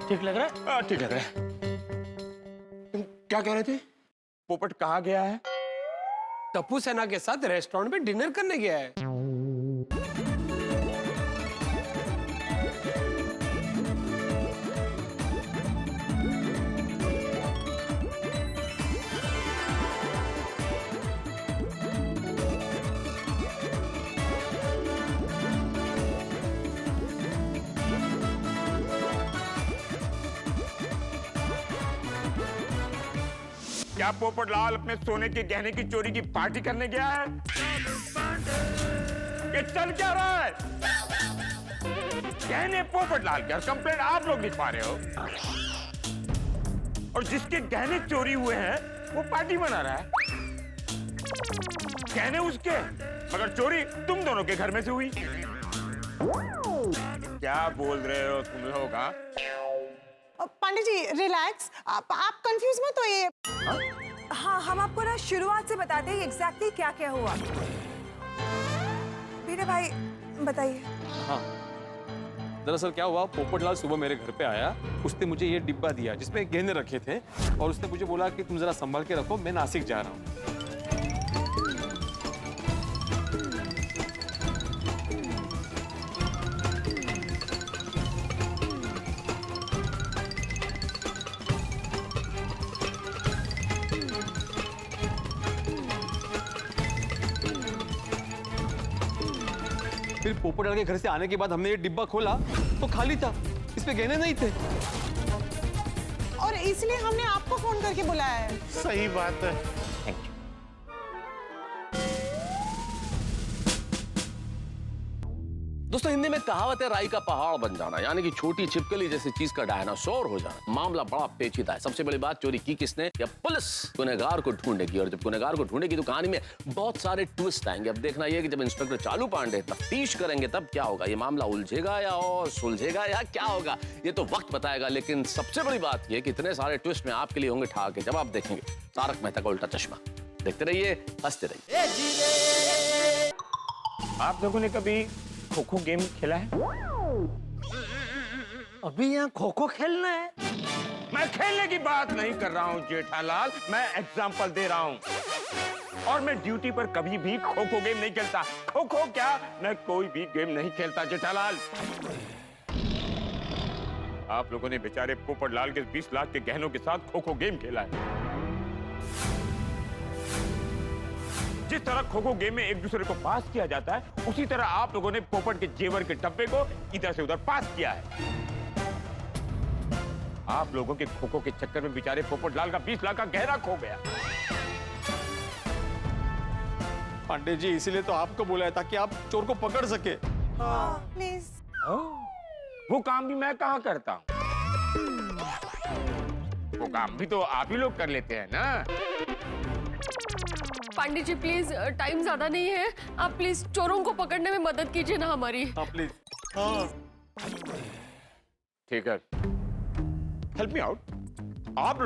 ठीक लग रहा है? हाँ ठीक लग रहा है। तुम क्या कह रहे थे? पोपट कहाँ गया है? टप्पू सेना के साथ रेस्टोरेंट में डिनर करने गया है। क्या पोपटलाल अपने सोने के गहने की चोरी की पार्टी करने गया है? ये चल क्या रहा है? गहने पोपटलाल के और कंप्लेंट आप लोग लिखवा रहे हो, और जिसके गहने चोरी हुए हैं वो पार्टी मना रहा है। गहने उसके, मगर चोरी तुम दोनों के घर में से हुई। क्या बोल रहे हो तुम लोग? पांडे जी रिलैक्स, आप कंफ्यूज मत होइए। हाँ, हम आपको ना शुरुआत से बताते हैं एग्जैक्टली क्या क्या हुआ। भिड़े भाई बताइए। हाँ, दरअसल क्या हुआ, पोपटलाल सुबह मेरे घर पे आया, उसने मुझे ये डिब्बा दिया जिसमें गहने रखे थे, और उसने मुझे बोला कि तुम जरा संभाल के रखो, मैं नासिक जा रहा हूँ। फिर पोपटलाल के घर से आने के बाद हमने ये डिब्बा खोला तो खाली था। इसमें गहने नहीं थे। और इसलिए हमने आपको फोन करके बुलाया है। सही बात है। दोस्तों हिंदी में कहावत है राई का पहाड़ बन जाना, यानी कि छोटी छिपकली जैसी चीज का डायनासोर हो जाना। मामला बड़ा पेचीदा है। सबसे बड़ी बात, चोरी की किसने? या पुलिस गुनहगार को ढूंढेगी, और जब गुनहगार को ढूंढेगी तो कहानी में बहुत सारे ट्विस्ट आएंगे। अब देखना यह कि जब इंस्पेक्टर चालू पांडे तफ्तीश करेंगे तब क्या होगा। ये मामला उलझेगा या और सुलझेगा या क्या होगा, ये तो वक्त बताएगा। लेकिन सबसे बड़ी बात यह कि इतने सारे ट्विस्ट में आपके लिए होंगे ठहाके जब आप देखेंगे तारक मेहता का उल्टा चश्मा। देखते रहिए, हंसते रहिए। आप लोगों ने कभी खो खो गेम खेला है? अभी यहाँ खो खो खेलना है? मैं खेलने की बात नहीं कर रहा हूँ जेठालाल, मैं एग्जाम्पल दे रहा हूँ। और मैं ड्यूटी पर कभी भी खो खो गेम नहीं खेलता। खो खो क्या, मैं कोई भी गेम नहीं खेलता जेठालाल। आप लोगों ने बेचारे पोपटलाल के 20 लाख के गहनों के साथ खो खो गेम खेला है। जिस तरह खो खो गेम में एक दूसरे को पास किया जाता है, उसी तरह आप लोगों ने पोपट के जेवर के डब्बे को इधर से उधर पास किया है। आप लोगों के खो खो के चक्कर में बेचारे पोपटलाल का 20 लाख का गहना खो गया। पांडे जी, इसीलिए तो आपको बुलाया ताकि आप चोर को पकड़ सके। प्लीज। वो काम भी मैं कहाँ करता हूँ? वो काम भी तो आप ही लोग कर लेते हैं ना। पांडे जी प्लीज, टाइम ज्यादा नहीं है, आप प्लीज चोरों को पकड़ने में मदद कीजिए ना हमारी। हाँ प्लीज। ठीक है, हेल्प मी आउट। आप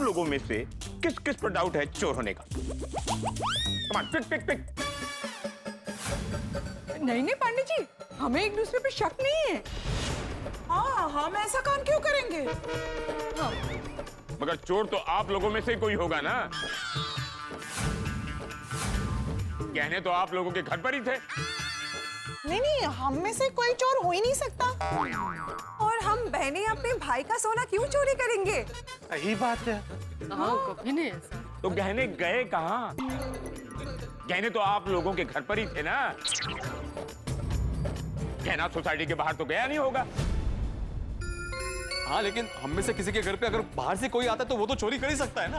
लोगों में से किस किस पर डाउट है चोर होने का? Come on, pick, pick, pick. नहीं पांडे जी, हमें एक दूसरे पे शक नहीं है। हाँ, हम ऐसा काम क्यों करेंगे? हाँ। मगर चोर तो आप लोगों में से ही कोई होगा ना। गहने तो आप लोगों के घर पर ही थे। नहीं, हम में से कोई चोर हो ही नहीं सकता। और हम बहनें अपने भाई का सोना क्यों चोरी करेंगे? सही बात है। हाँ, कभी नहीं ऐसा। तो गहने गए कहाँ? गहने तो आप लोगों के घर पर ही थे ना। गहना सोसाइटी के बाहर तो गया नहीं होगा। हाँ, लेकिन हम में से किसी के घर पे अगर बाहर से कोई आता है तो वो तो चोरी कर ही सकता है ना।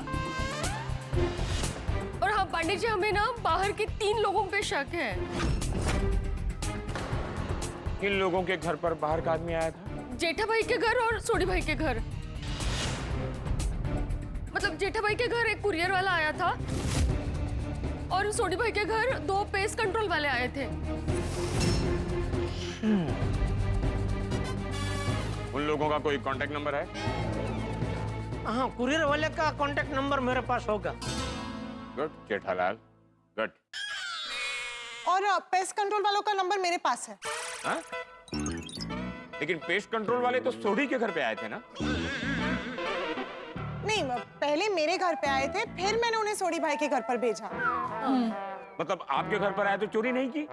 और हाँ पांडे जी, हमें ना बाहर के 3 लोगों पे शक है। किन लोगों के घर पर बाहर का आदमी आया था? जेठा भाई के घर और सोडी भाई के घर। मतलब जेठा भाई के घर एक कुरियर वाला आया था और सोडी भाई के घर 2 पेस्ट कंट्रोल वाले आए थे। उन लोगों का कोई कांटेक्ट नंबर है? हाँ, कुरियर वाले का कांटेक्ट नंबर मेरे पास होगा। Good Jethalal, good. और पेस्ट कंट्रोल वालों का नंबर मेरे पास है। हाँ? लेकिन पेस्ट कंट्रोल वाले तो सोडी के घर पे आए थे ना? नहीं, पहले मेरे घर पे आए थे, फिर मैंने उन्हें सोडी भाई के घर पर भेजा। मतलब आपके घर पर आए तो चोरी नहीं की?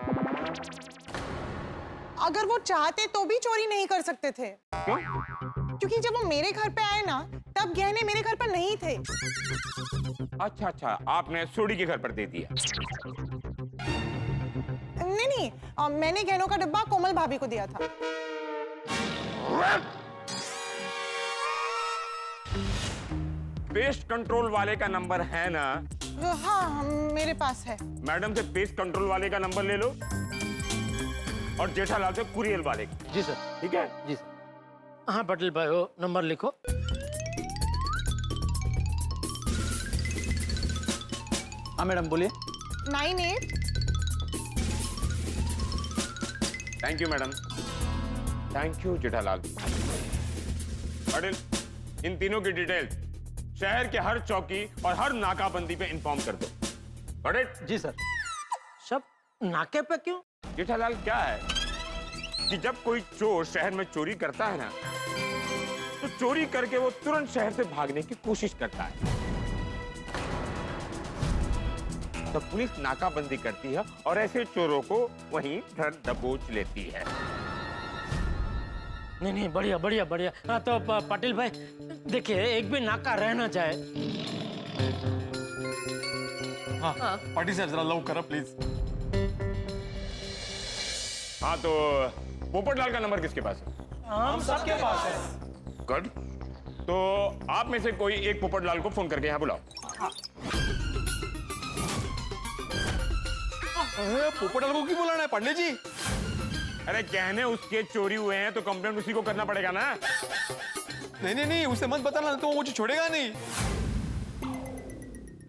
अगर वो चाहते तो भी चोरी नहीं कर सकते थे। क्यों? क्योंकि जब वो मेरे घर पे आए ना, तब गहने मेरे घर पर नहीं थे। अच्छा, आपने सोडी के घर पर दे दिया। नहीं, मैंने गहनों का डब्बा कोमल भाभी को दिया था। पेस्ट कंट्रोल वाले का नंबर है ना? हाँ, मेरे पास है। मैडम से पेस्ट कंट्रोल वाले का नंबर ले लो और जेठालाल से कुरियर वाले का। जी सर। ठीक है? जी सर। हाँ पटेल भाई, वो नंबर लिखो। हाँ मैडम बोलिए। 98। Thank you madam. Thank you Jethalal. Patel, इन तीनों की डिटेल शहर के हर चौकी और हर नाकाबंदी पे इन्फॉर्म कर दो। पटेल? जी सर। सब नाके पे क्यों? जेठालाल, क्या है कि जब कोई चोर शहर में चोरी करता है ना, तो चोरी करके वो तुरंत शहर से भागने की कोशिश करता है। तो पुलिस नाकाबंदी करती है और ऐसे चोरों को वहीं धर दबोच लेती है। नहीं, बढ़िया बढ़िया बढ़िया। हाँ तो पाटिल भाई देखिए, एक भी नाका रहना चाहे। हाँ, पाटिल सर जरा लव करो प्लीज। हाँ तो पोपटलाल का नंबर किसके पास है? हम सबके पास है। गुड। तो आप में से कोई एक पोपटलाल को फोन करके यहाँ बुलाओ। पोपटलाल को क्यों बुलाना है पंडित जी? अरे गहने उसके चोरी हुए हैं तो कंप्लेंट उसी को करना पड़ेगा ना। नहीं नहीं नहीं, उसे मत बताना, तो वो मुझे छोड़ेगा नहीं।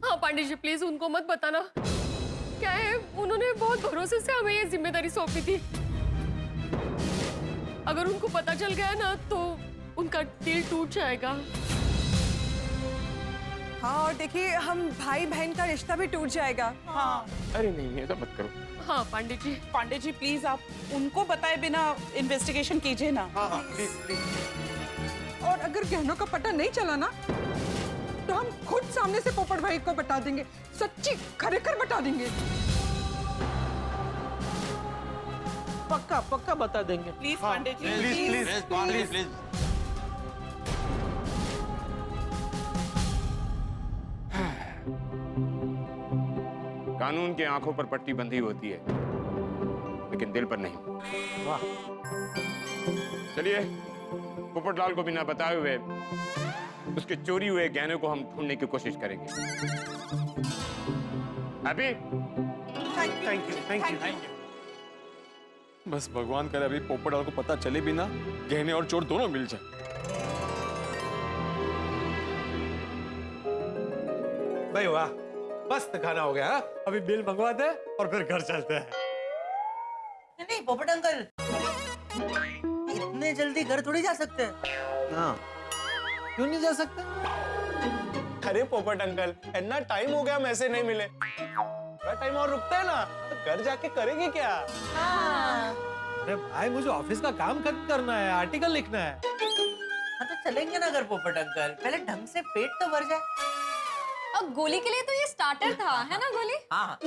हाँ पांडे जी प्लीज उनको मत बताना। क्या है, उन्होंने बहुत भरोसे से हमें ये जिम्मेदारी सौंपी थी। अगर उनको पता चल गया ना तो उनका दिल टूट जाएगा। हाँ, और देखिए हम भाई बहन का रिश्ता भी टूट जाएगा। हाँ अरे नहीं, ऐसा मत करो। हाँ पांडे जी प्लीज आप उनको बताए बिना इन्वेस्टिगेशन कीजिए ना। हाँ प्लीज प्लीज। और अगर गहनों का पता नहीं चला ना तो हम खुद सामने से पोपट भाई को बता देंगे, सच्ची खरेखर बता देंगे। पक्का पक्का बता देंगे। Please Pandey ji please please please. कानून की आंखों पर पट्टी बंधी होती है लेकिन दिल पर नहीं। वाह। चलिए, पोपटलाल को बिना बताए हुए उसके चोरी हुए गहनों को हम ढूंढने की कोशिश करेंगे। हैप्पी? Thank you. बस भगवान करे अभी पोपटलाल को पता चले भी ना, गहने और चोर दोनों मिल जाए। भाई वाह, मस्त खाना हो गया। अभी बिल मंगवाते हैं और फिर घर चलते हैं। नहीं पोपट अंकल, इतने जल्दी घर थोड़ी जा सकते हैं। हाँ, क्यों नहीं जा सकते? अरे पोपट अंकल, इतना टाइम हो गया, हम ऐसे नहीं मिले। थोड़ा टाइम और रुकते हैं ना, तो घर जाके करेंगे क्या? अरे भाई, मुझे ऑफिस का काम खत्म करना है, आर्टिकल लिखना है। हाँ तो चलेंगे ना घर पोपट अंकल, पहले ढंग से पेट तो भर जाए। अब गोली के लिए तो ये स्टार्टर था, है ना गोली? हाँ।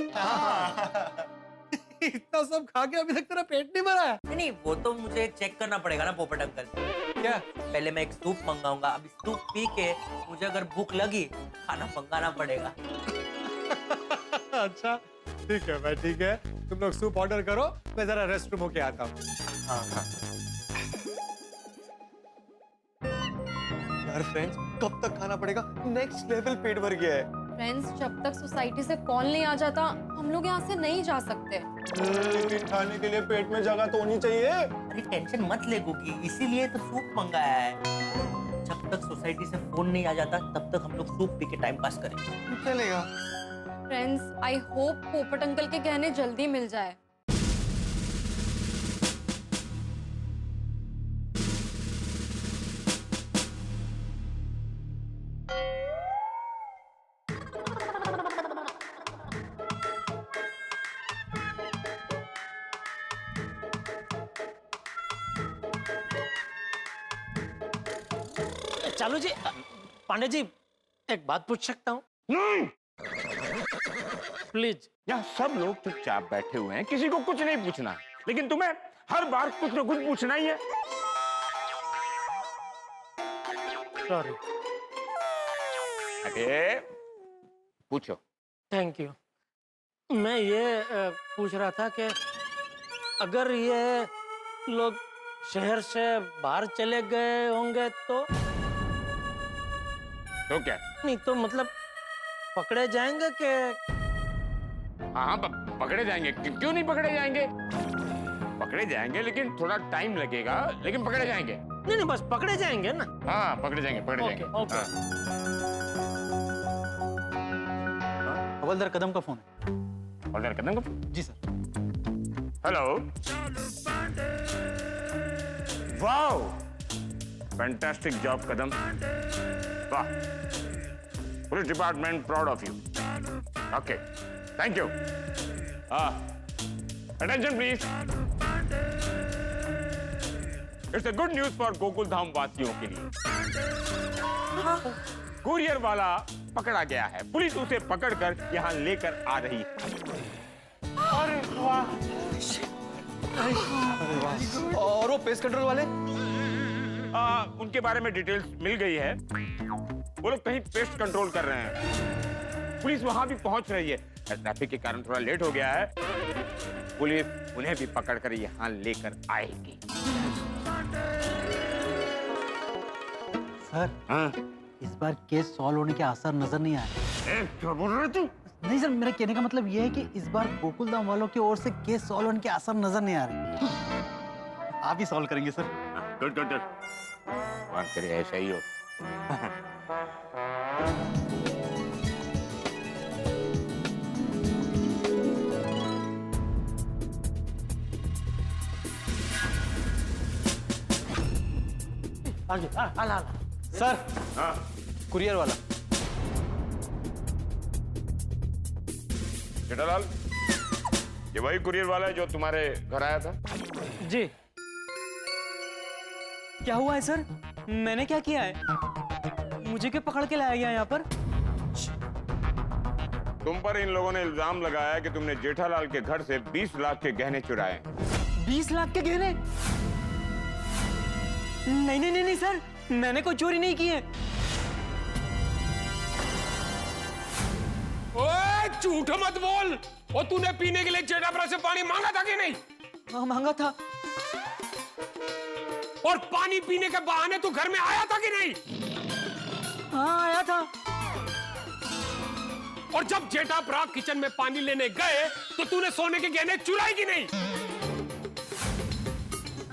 इतना सब खा के अभी तक तेरा पेट नहीं भरा है? नहीं वो तो मुझे चेक करना पड़ेगा ना पोपट अंकल। क्या? पहले मैं एक सूप मंगाऊंगा, अभी सूप पी के मुझे अगर भूख लगी खाना मंगाना पड़ेगा। अच्छा ठीक है भाई, ठीक है, तुम लोग सूप ऑर्डर करो, मैं जरा रेस्ट रूम होके आता हूँ। यार फ्रेंड्स, कब तक खाना पड़ेगा? नेक्स्ट लेवल पेट भर गया है। फ्रेंड्स, जब तक सोसाइटी से कॉल नहीं आ जाता हम लोग यहाँ से नहीं जा सकते। लेकिन खाने के लिए पेट में जगह तो होनी चाहिए। अरे टेंशन मत ले गुगी, इसीलिए तो सूप मंगाया है। जब तक सोसाइटी से फोन नहीं आ जाता तब तक हम लोग सूप पी के टाइम पास करेंगे। चलेगा। फ्रेंड्स, आई होप पोपट अंकल के गहने जल्दी मिल जाए। चालू जी, पांडे जी, एक बात पूछ सकता हूँ? नहीं, प्लीज। यहाँ सब लोग चुपचाप बैठे हुए हैं, किसी को कुछ नहीं पूछना, लेकिन तुम्हें हर बार कुछ न कुछ पूछना ही है। सॉरी। अरे पूछो। Thank you. मैं ये पूछ रहा था कि अगर ये लोग शहर से बाहर चले गए होंगे तो क्या? नहीं तो मतलब पकड़े जाएंगे कि? हाँ पकड़े जाएंगे। क्यों नहीं पकड़े जाएंगे? पकड़े जाएंगे, लेकिन थोड़ा टाइम लगेगा, लेकिन पकड़े जाएंगे। नहीं बस पकड़े जाएंगे ना। हाँ पकड़े जाएंगे, पकड़े जाएंगे। ओके। हवलदार कदम का फोन है। हवलदार कदम का? जी sir. Hello. Wow, fantastic job Kadam. वाह, police department proud of you. Okay, thank you. Attention please. It's a good news for Gokul Dham वासियों के लिए। कुरियर वाला पकड़ा गया है, पुलिस उसे पकड़कर यहाँ लेकर आ रही है। अरे वाह। और वो पेस्ट कंट्रोल वाले? उनके बारे में डिटेल्स मिल गई है। वो लोग कहीं पेस्ट कंट्रोल कर रहे हैं। पुलिस वहां भी पहुंच रही है। ट्रैफिक के कारण थोड़ा लेट हो गया है। पुलिस उन्हें भी पकड़कर यहाँ लेकर आएगी। सर हाँ? इस बार केस सॉल्व होने के आसार नजर नहीं आए। क्या बोल रहे तू? नहीं सर, मेरा कहने का मतलब ये है कि इस बार गोकुल धाम वालों की ओर से केस सॉल्व होने के आसार नजर नहीं आ रहे। आप ही सॉल्व करेंगे सर। गुड गुड गुड, बात करे ऐसा ही हो। सर हाँ? कुरियर वाला। जेठालाल, ये वही कुरियर वाला है जो तुम्हारे घर आया था? जी। क्या हुआ है सर? मैंने क्या किया है? मुझे क्यों पकड़ के लाया गया यहाँ पर? तुम पर इन लोगों ने इल्जाम लगाया कि तुमने जेठालाल के घर से 20 लाख के गहने चुराए। 20 लाख के गहने? नहीं नहीं नहीं नहीं सर, मैंने कोई चोरी नहीं की है। ओए झूठ मत बोल। और तूने पीने के लिए जेठापुरा से पानी मांगा था कि नहीं? हाँ मांगा था। और पानी पीने के बहाने तू घर में आया था कि नहीं? हाँ आया था। और जब जेठापुरा किचन में पानी लेने गए तो तूने सोने के गहने चुराए कि नहीं?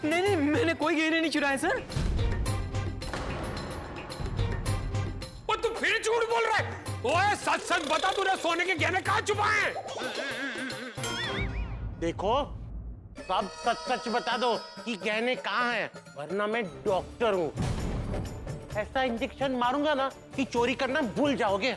नहीं नहीं, मैंने कोई गहने नहीं चुराए सर। और तू फिर झूठ बोल रहा है। ओए सच सच बता, तूने सोने के गहने कहाँ छुपाए हैं? देखो, सब सच सच बता दो कि गहने कहाँ हैं, वरना मैं डॉक्टर हूँ। ऐसा इंजेक्शन मारूंगा ना कि चोरी करना भूल जाओगे।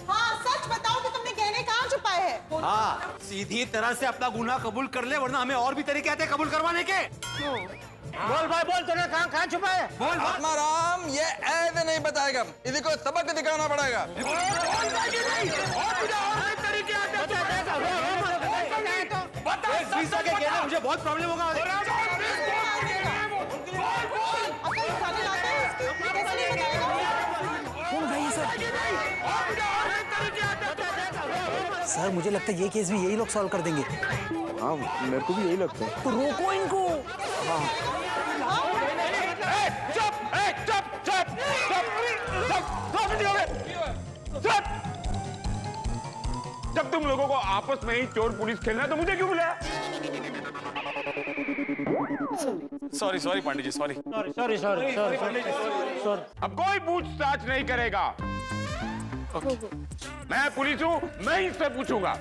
हाँ सच बताओ कि तुमने गहने कहाँ छुपाए हैं? हाँ, सीधी तरह से अपना गुनाह कबूल कर ले, वरना हमें और भी तरीके आते हैं कबूल करवाने के। बोल भाई बोल, तूने कहाँ छुपाए? बोल आत्माराम, ये ऐसे नहीं बताएगा, इसी को सबक दिखाना पड़ेगा। मुझे बहुत प्रॉब्लम होगा। सर मुझे लगता है ये केस भी यही लोग सॉल्व कर देंगे। हाँ, मेरे को भी यही लगता है। तो रोको इनको। जब तुम लोगों को आपस में ही चोर पुलिस खेलना है तो मुझे क्यों बुलाया? Sorry sorry Pandey ji, sorry sorry sorry sorry sorry. अब कोई पूछताछ नहीं करेगा। मैं पुलिस हूँ, मैं इससे पूछूंगा।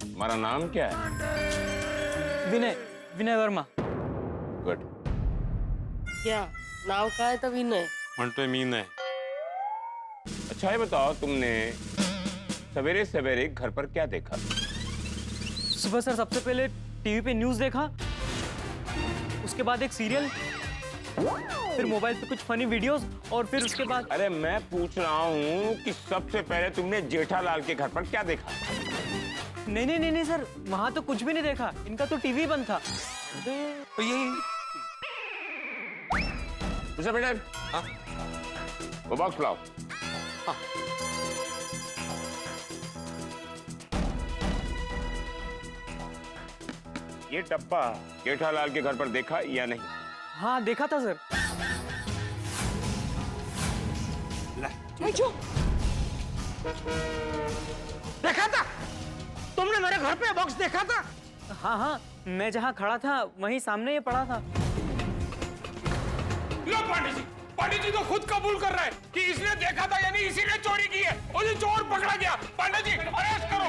तुम्हारा नाम क्या है? विनय, विनय वर्मा। गुड। क्या नाव का है तभी नहीं? म्हणतोय मी नाही। अच्छा ये बताओ, तुमने सवेरे सवेरे घर पर क्या देखा? सुबह सर सबसे पहले टीवी पे न्यूज़ देखा, उसके बाद एक सीरियल, फिर मोबाइल पे कुछ फनी वीडियोस, और फिर उसके बाद। अरे मैं पूछ रहा हूँ कि सबसे पहले तुमने जेठालाल के घर पर क्या देखा? नहीं नहीं नहीं नहीं सर, वहां तो कुछ भी नहीं देखा, इनका तो टीवी बंद था। तो यही बेटा, वो बॉक्स लाओ। ये डब्बा जेठालाल के घर पर देखा या नहीं? हाँ देखा था सर। देखा था? तुमने मेरे घर पे बॉक्स देखा था? हाँ हाँ, मैं जहाँ खड़ा था वहीं सामने ये पड़ा था। लो पांडे जी तो खुद कबूल कर रहा है कि इसने देखा था, यानी इसी ने चोरी की है। और ये चोर पकड़ा गया। पांडे जी अरेस्ट करो।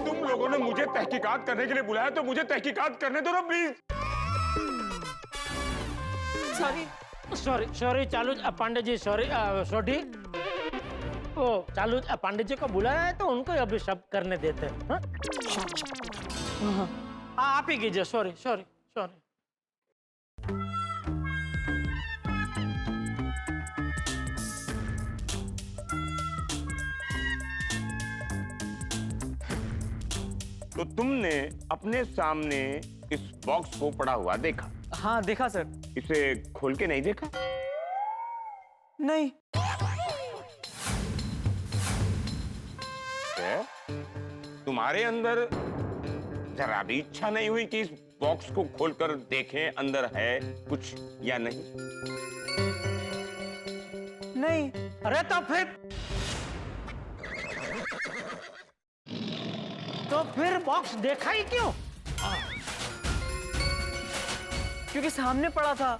तुम लोगों ने मुझे तहकीकात करने के लिए बुलाया तो मुझे तहकीकात करने दो ना प्लीज। सॉरी सॉरी सॉरी चालू पांडे जी, सॉरी सॉरी। ओ चालू पांडे जी को बुलाया है तो उनको अभी शब्द करने देते हैं। हाँ? आप ही कीजिए। Sorry sorry sorry. तो तुमने अपने सामने इस बॉक्स को पड़ा हुआ देखा? हाँ देखा सर। इसे खोल के नहीं देखा? नहीं। तुम्हारे अंदर जरा भी इच्छा नहीं हुई कि इस बॉक्स को खोलकर देखें अंदर है कुछ या नहीं? नहीं। अरे तो फिर बॉक्स देखा ही क्यों? क्योंकि सामने पड़ा था।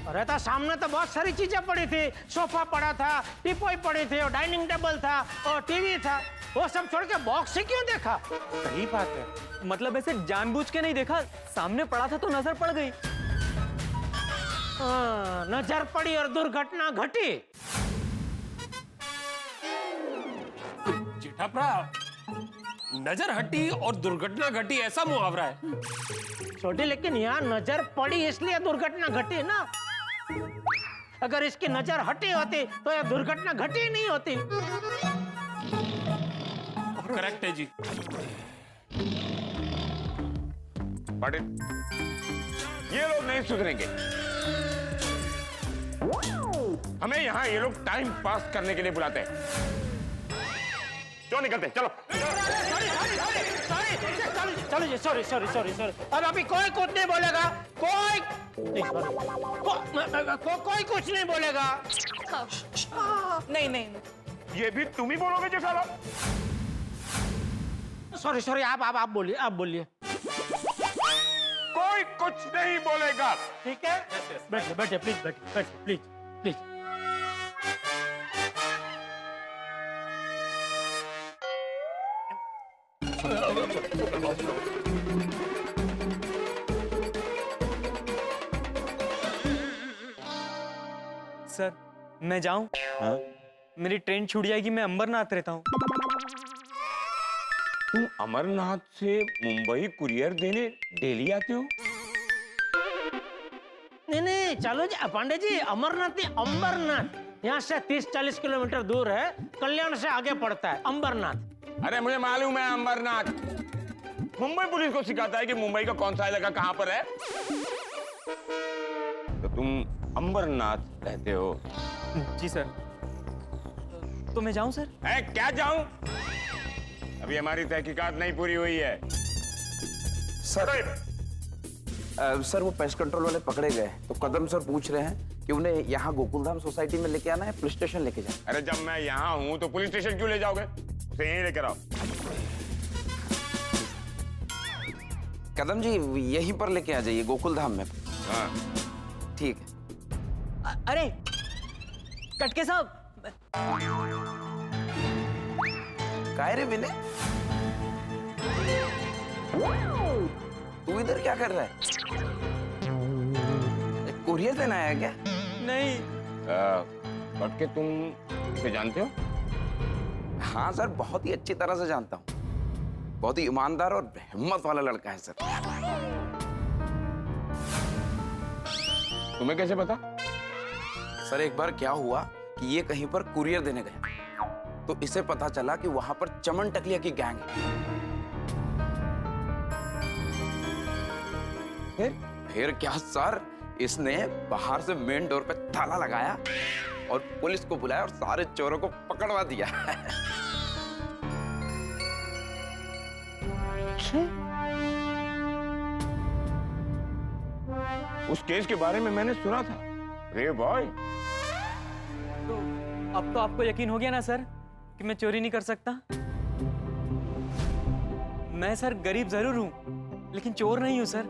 अरे तो सामने तो बहुत सारी चीजें पड़ी थी, सोफा पड़ा था, टीपॉय पड़ी थी और डाइनिंग टेबल था और टीवी था। वो सब छोड़ के बॉक्स ही क्यों देखा? सही बात है, मतलब ऐसे जानबूझ के नहीं देखा, सामने पड़ा था तो नजर पड़ गई। नजर पड़ी और दुर्घटना घटी। जेठाप्रा, नजर हटी और दुर्घटना घटी ऐसा मुहावरा है। छोटी, लेकिन यहाँ नजर पड़ी इसलिए दुर्घटना घटी ना। अगर इसकी नजर हटी होती तो यह दुर्घटना घटी ही नहीं होती। करेक्ट है जी। पाटिल, ये लोग नहीं सुधरेंगे। हमें यहाँ ये लोग टाइम पास करने के लिए बुलाते हैं। क्यों निकलते? चलो। चलो जी, सॉरी। अब अभी कोई कुछ नहीं बोलेगा, कोई कुछ नहीं बोलेगा। नहीं। ये भी तुम ही बोलोगे जेठालाल? सॉरी, आप बोलिए। कोई कुछ नहीं बोलेगा, ठीक है? बैठिए, प्लीज। सर मैं जाऊं? हाँ? मेरी ट्रेन छूट जाएगी, मैं अंबरनाथ रहता हूँ। तुम अमरनाथ से मुंबई कुरियर देने डेली आते हो? नहीं, चलो जी पांडे जी, अमरनाथ नहीं, अंबरनाथ। यहाँ से 30-40 किलोमीटर दूर है, कल्याण से आगे पड़ता है अंबरनाथ। अरे मुझे मालूम है अंबरनाथ। मुंबई पुलिस को सिखाता है कि मुंबई का कौन सा इलाका कहाँ पर है। तो तुम अंबरनाथ रहते हो? जी सर। तो मैं जाऊं सर? क्या जाऊं? अभी हमारी तहकीकात नहीं पूरी हुई है। सर वो पेस्ट कंट्रोल वाले पकड़े गए, तो कदम सर पूछ रहे हैं कि उन्हें यहाँ गोकुलधाम सोसाइटी में लेके आना है, पुलिस स्टेशन लेके जाए। अरे जब मैं यहाँ हूँ तो पुलिस स्टेशन क्यों ले जाओगे? उसे यहीं लेकर आओ। कदम जी यहीं पर लेके आ जाइए, गोकुलधाम में। हाँ ठीक है। अरे कटके साहब। काय रे विनय, तू इधर क्या कर रहा है? कुरियर देना आया क्या? नहीं। कटके तुम इसे जानते हो? हाँ सर, बहुत ही अच्छी तरह से जानता हूँ। बहुत ही ईमानदार और हिम्मत वाला लड़का है सर। तुम्हें कैसे पता? सर एक बार क्या हुआ कि ये कहीं पर कुरियर देने गया, तो इसे पता चला कि वहां पर चमन टकलिया की गैंग है। फिर क्या सर, इसने बाहर से मेन डोर पे ताला लगाया और पुलिस को बुलाया और सारे चोरों को पकड़वा दिया। उस केस के बारे में मैंने सुना था। रे बॉय, तो अब तो आपको यकीन हो गया ना सर कि मैं चोरी नहीं कर सकता? मैं सर गरीब जरूर हूं, लेकिन चोर नहीं हूं सर।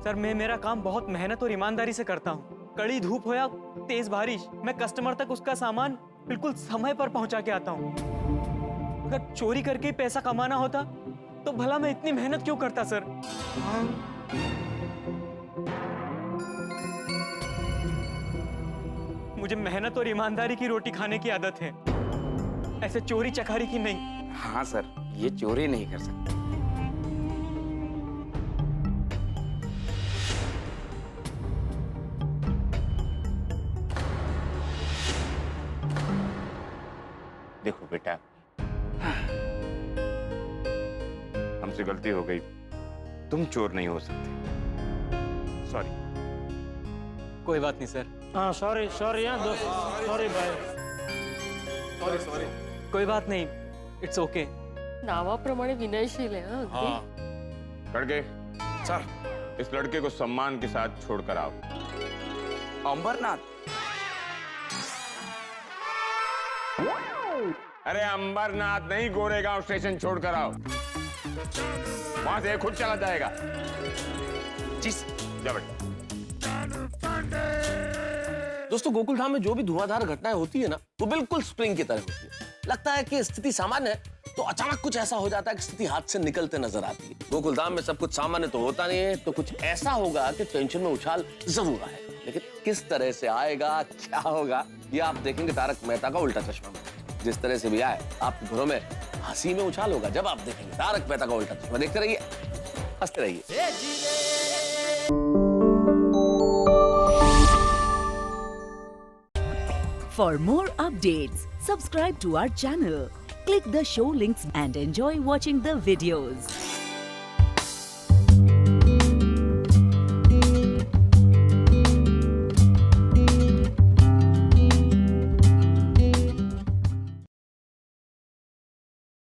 सर मैं मेरा काम बहुत मेहनत और ईमानदारी से करता हूं। कड़ी धूप हो या तेज बारिश, मैं कस्टमर तक उसका सामान बिल्कुल समय पर पहुंचा के आता हूं। अगर चोरी करके पैसा कमाना होता तो भला मैं इतनी मेहनत क्यों करता सर? मुझे मेहनत और ईमानदारी की रोटी खाने की आदत है, ऐसे चोरी चकारी की नहीं। हाँ सर, ये चोरी नहीं कर सकते। देखो बेटा, मुझसे गलती हो गई। तुम चोर नहीं हो सकते। सॉरी। कोई बात नहीं सर। हाँ सॉरी सॉरी हाँ दोस्त, सॉरी भाई। Sorry sorry. कोई बात नहीं, इट्स ओके। नावाप्रमाणे विनयशील आहे हा अगदी। लड़के, सर, इस लड़के को सम्मान के साथ छोड़कर आओ। अंबरनाथ। अरे अंबरनाथ नहीं, गोरेगांव स्टेशन छोड़कर आओ। वहां से खुद चला जाएगा। जी जा बेटा। दोस्तों, गोकुलधाम में जो भी धुआंधार घटनाएं होती है ना, वो बिल्कुल स्प्रिंग की तरह होती है। लगता है कि स्थिति सामान्य है, तो अचानक कुछ ऐसा हो जाता है कि स्थिति हाथ से निकलते नजर आती है। गोकुलधाम में सब कुछ सामान्य तो होता नहीं है, तो कुछ ऐसा होगा कि टेंशन में उछाल जरूर आएगा। लेकिन किस तरह से आएगा, क्या होगा, ये आप देखेंगे तारक मेहता का उल्टा चश्मा में। जिस तरह से भी आए, आपके घरों में हंसी में उछाल होगा जब आप देखेंगे तारक मेहता का उल्टा चश्मा। देखते रहिए, हंसते रहिए। For more updates, subscribe to our channel, click the show links and enjoy watching the videos.